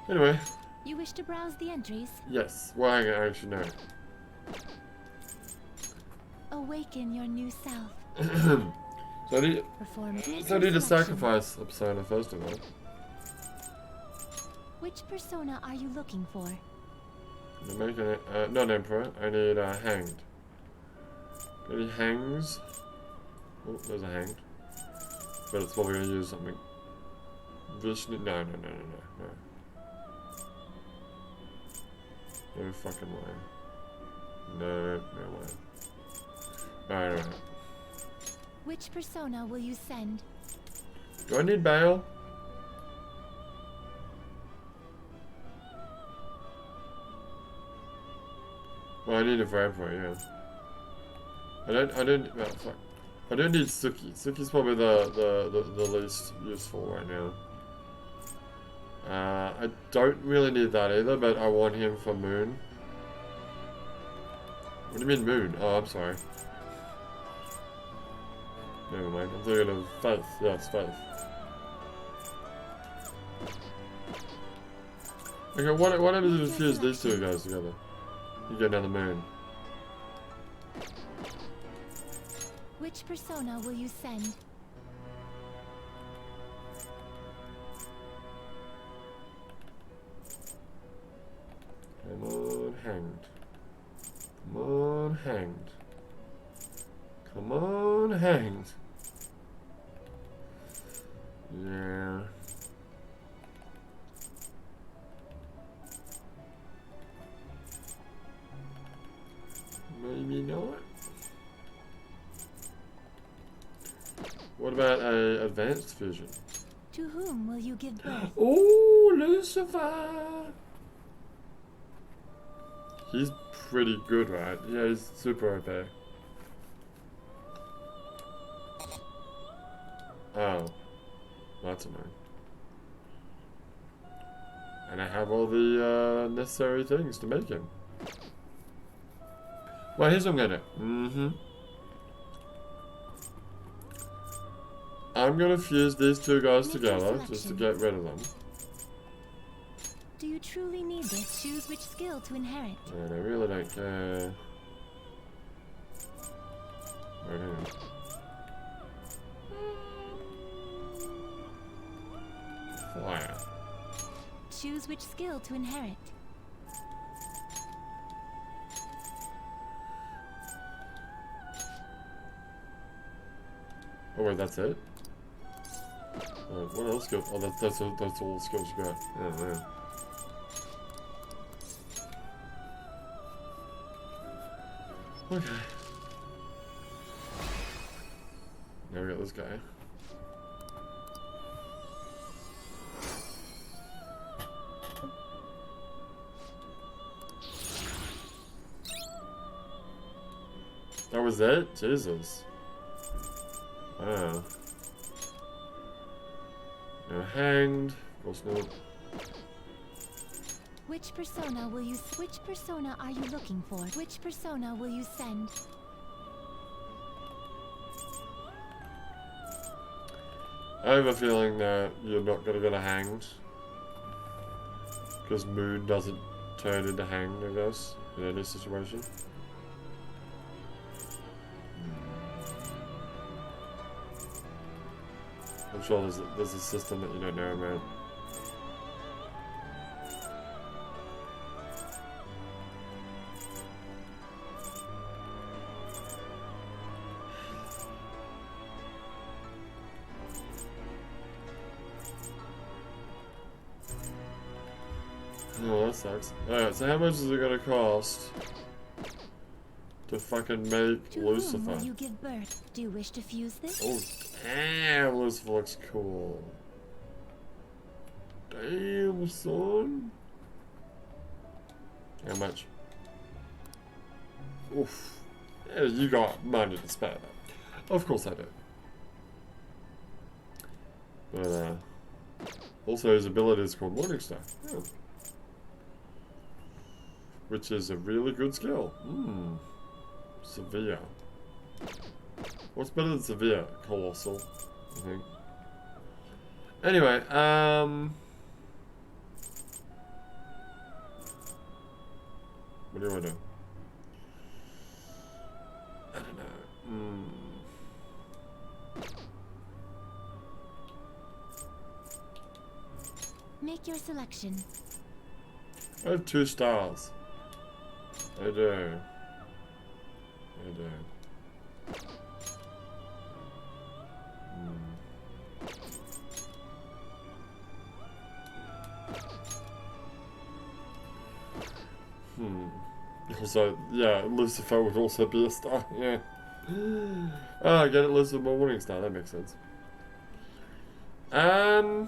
Anyway, You wish to browse the entries? yes. Well, I actually know. Awaken your new self. So I need, Perform a so I need to selection. sacrifice a persona first of all. Which persona are you looking for? I'm making it, not emperor. I need hanged. Any hangs? Oh, there's a hanged. But it's probably gonna use something. Vishnu? No. No fucking way. No way. Alright. Which persona will you send? Do I need bail? Well, I need a Vampire, yeah. I don't, oh, fuck. I don't need Suki. Suki's probably the least useful right now. I don't really need that either, but I want him for Moon. What do you mean Moon? Oh, I'm sorry. Never mind, I'm thinking of Faith. Yes, Faith. Okay, what happens if we fuse these two guys together? You get another Moon. Which persona will you send? Come on, Hanged. Come on, Hanged. Come on, Hanged. Yeah. Maybe not. What about a advanced fusion? To whom will you give birth? Oh, Lucifer! He's pretty good, right? Yeah, he's super OP. Oh. That's annoying. And I have all the necessary things to make him. Well, here's what I'm gonna do. I'm gonna fuse these two guys together just to get rid of them. Do you truly need this? Choose which skill to inherit. And I really don't care. Right here. Fire. Choose which skill to inherit. Oh wait, that's it? What else skills? Oh, that's all the skills you got. Oh man. Okay. Now we got this guy. That was it? Jesus. Wow. Now Hanged. Of course not. Which persona will you? Which persona are you looking for? Which persona will you send? I have a feeling that you're not gonna get a Hanged. Because Moon doesn't turn into Hanged, I guess, in any situation. I'm sure there's a system that you don't know about. Oh, that sucks. Alright, so how much is it gonna cost to fucking make To Lucifer? whom will you give birth? Do you wish to fuse this? Oh, damn, Lucifer looks cool. Damn, son. How much? Oof. Yeah, you got money to spare that. Of course I do. But, also his ability is called Morningstar. Yeah. Which is a really good skill. Severe. What's better than severe? Colossal, I think. Anyway, what do you want to do? I don't know. Make your selection. I have 2 stars. I do. I do. Also, yeah, Lucifer would also be a star, yeah. Oh, I get it, Lucifer Morningstar, that makes sense. I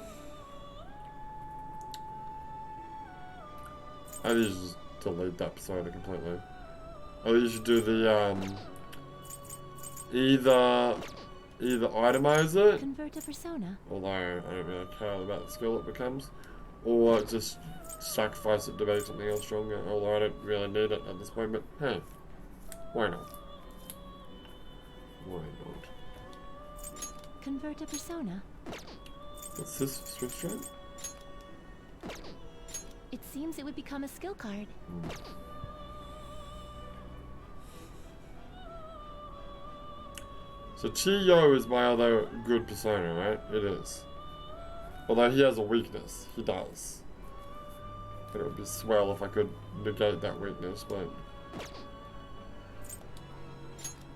think you should just delete that persona completely. I think you should do the, either itemize it, Convert a persona. although I don't really care about the skill it becomes, or just sacrifice it to make something else stronger, although I don't really need it at this point, but hey, why not? Why not? Convert a persona. What's this? Swift Strike? It seems it would become a skill card. So Chiyo is my other good persona, right? It is. Although he has a weakness. He does. And it would be swell if I could negate that weakness, but...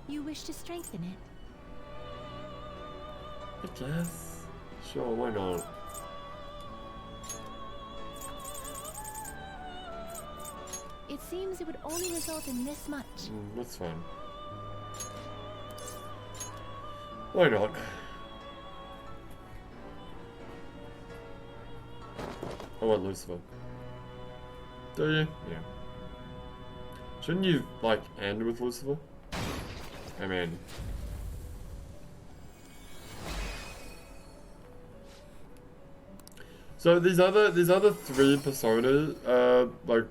You wish to strengthen it. I guess. Sure, why not? It seems it would only result in this much. That's fine. Why not? I want Lucifer. Do you? Yeah. Shouldn't you, like, end with Lucifer? I mean... So these other three personas, like,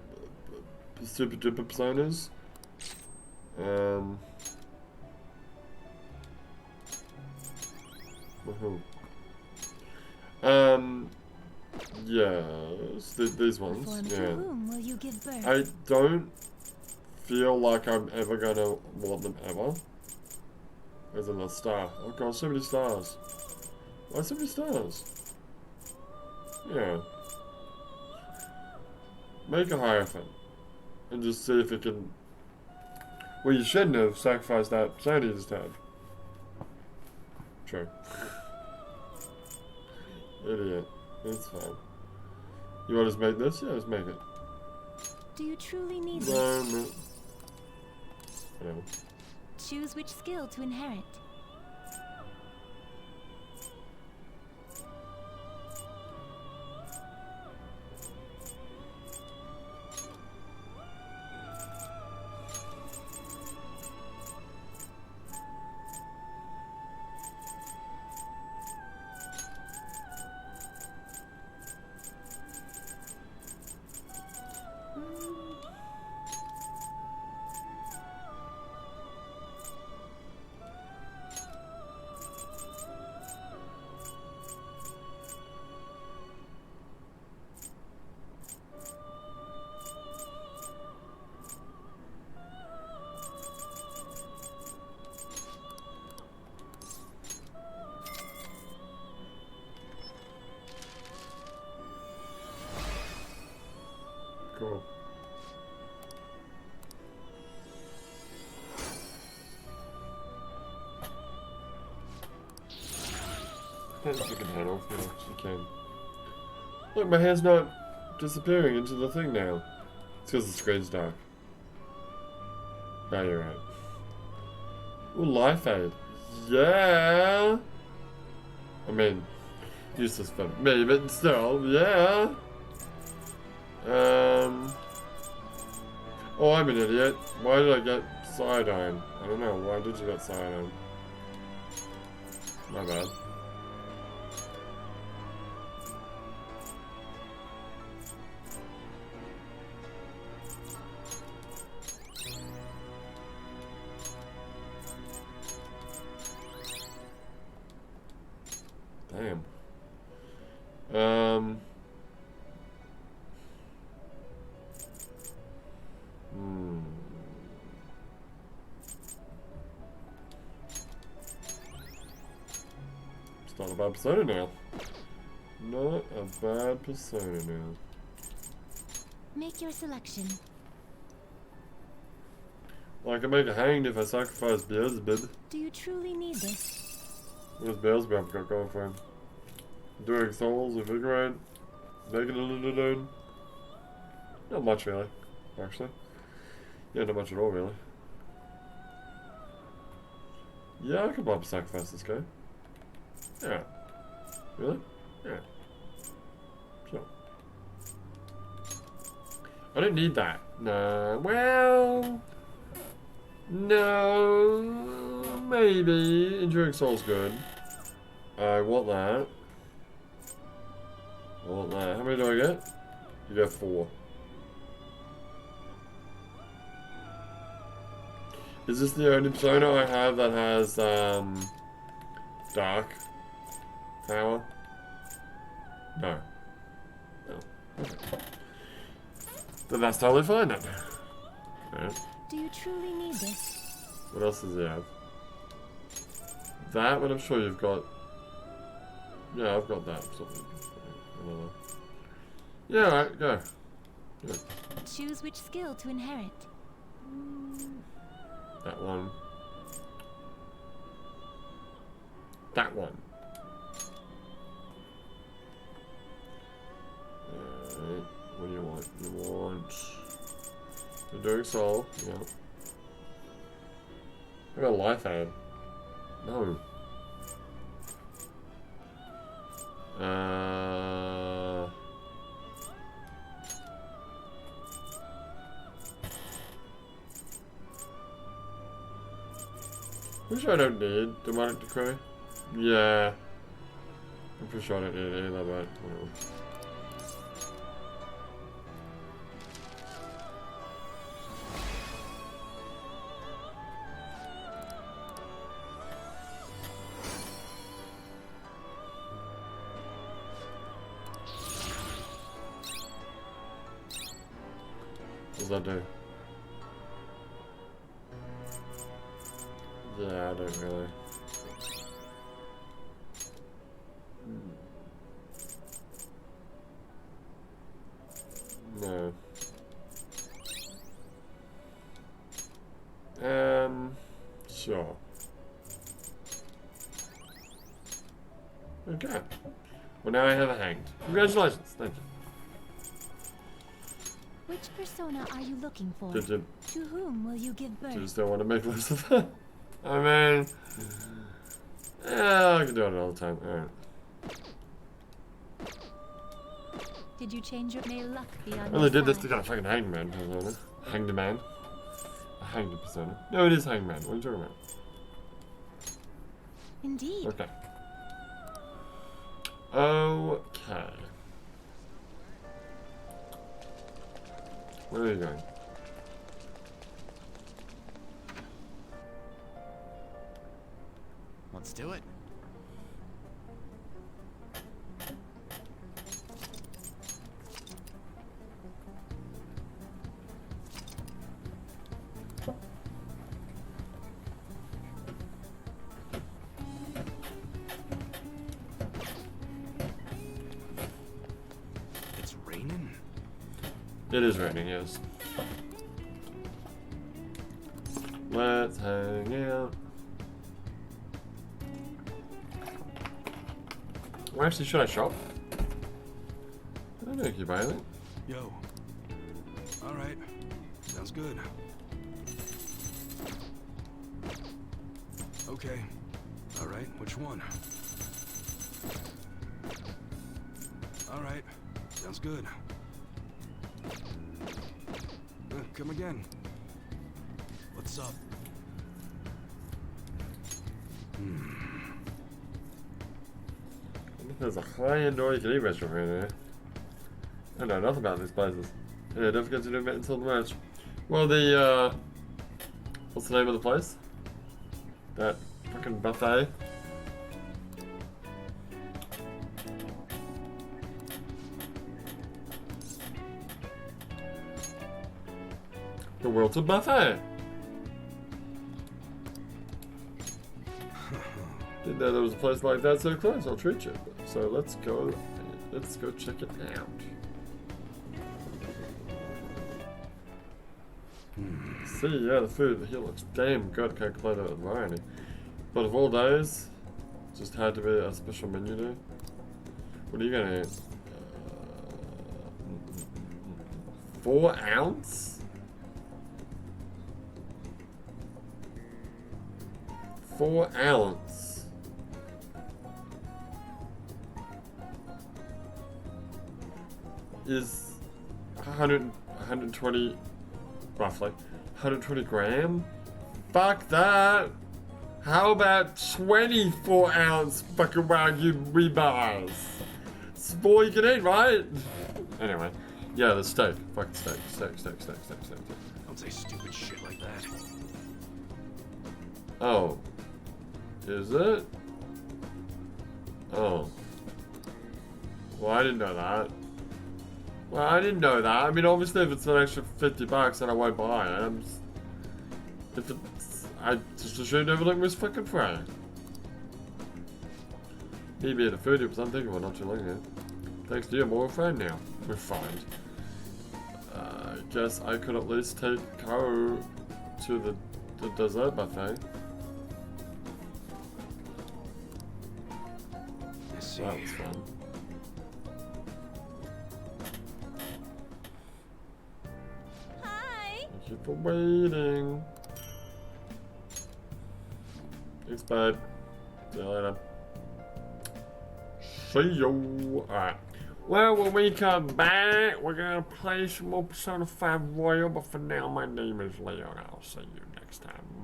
super duper personas, yes, these ones, Form to yeah. whom will you give birth? I don't feel like I'm ever gonna want them ever. As in a star. Oh god, so many stars. Why so many stars? Yeah. Make a Hierophant. And just see if it can... Well, you shouldn't have sacrificed that Sandy just had. True. Idiot. It's fine. You want to just make this? Yeah, just make it. Do you truly need this? No. No. Choose which skill to inherit. Cool. Depends if you can handle. Yeah, you can. Look, my hair's not disappearing into the thing now. It's because the screen's dark. Oh, you're right. Ooh, life aid. Yeah! I mean, useless for me, but still, yeah! Oh, I'm an idiot. Why did I get Cyanide? I don't know. Why did you get Cyanide? My bad. Damn. It's not a bad persona now. Not a bad persona now. Make your selection. Well, I can make a hanged if I sacrifice Beelzebub. Do you truly need this? What does Beelzebub got going for him? Doing souls, invigorate, making a little down. Not much really, actually. Yeah, not much at all really. Yeah, I could probably sacrifice this guy. Yeah. Really? Yeah. Sure. I don't need that. No. Well. No. Maybe. Enduring Soul's good. I want that. I want that. How many do I get? You get 4. Is this the only persona I have that has, dark power? No. No. Okay. Then that's totally fine then. Alright. Do you truly need this? What else does he have? That one I'm sure you've got. Yeah, I've got that. Something. Another. Yeah, alright, go. Good. Choose which skill to inherit. That one. That one. Alright. What do you want? You want Enduring Soul, yeah. I got a life aid. No. Pretty sure I don't need Demonic Decree. Yeah. I'm pretty sure I don't need it either, but whatever. What does that do? Yeah, I don't really. No. Sure. Okay. Well, now I have a hanged. Congratulations. Thank you. Which persona are you looking for? Did you To whom will you give birth? just don't want to make less of that? I mean, yeah, I can do it all the time. Alright. Did you change your may luck be on I your only did this side? to get a fucking hanged man persona. Hanged man. A hanged persona. No, it is hanged man. What are you talking about? Indeed. Okay. Okay. Where are you going? Let's do it. It's raining. It is raining, yes. Let's hang out. Well, actually, should I shop? I don't know if you buy anything. Yo. Alright. Sounds good. Okay. Alright, which one? Alright. Sounds good. Come again. What's up? There's a high-end all-you-can-eat restaurant right there. I know nothing about these places. Yeah, don't forget to do it until the merch. Well, the, what's the name of the place? That fucking buffet? The Wilton Buffet! Didn't know there was a place like that so close. I'll treat you. So let's go check it out. See, yeah, the food here looks damn good. Can't complain about the variety. But of all days, just had to be a special menu day. What are you gonna eat? 4 ounce? 4 ounce. is 120, roughly, 120 gram? Fuck that! How about 24 ounce fucking Wagyu ribeyes? It's all you can eat, right? Anyway, yeah, the steak. Fucking steak. Don't say stupid shit like that. Oh. Is it? Oh. Well, I didn't know that. Well, I didn't know that. I mean, obviously, if it's an extra $50, then I won't buy it. If it's, I just assumed everything was fucking free. Me being a foodie was unthinkable not too long ago. Thanks to you, I'm more a friend now. We're fine. I guess I could at least take Ko to the dessert buffet. Let's see. That was fun. Hi. Thank you for waiting. Thanks, bud. See you later. See you. Alright. Well, when we come back, we're gonna play some more Persona 5 Royal, but for now, my name is Leo, and I'll see you next time.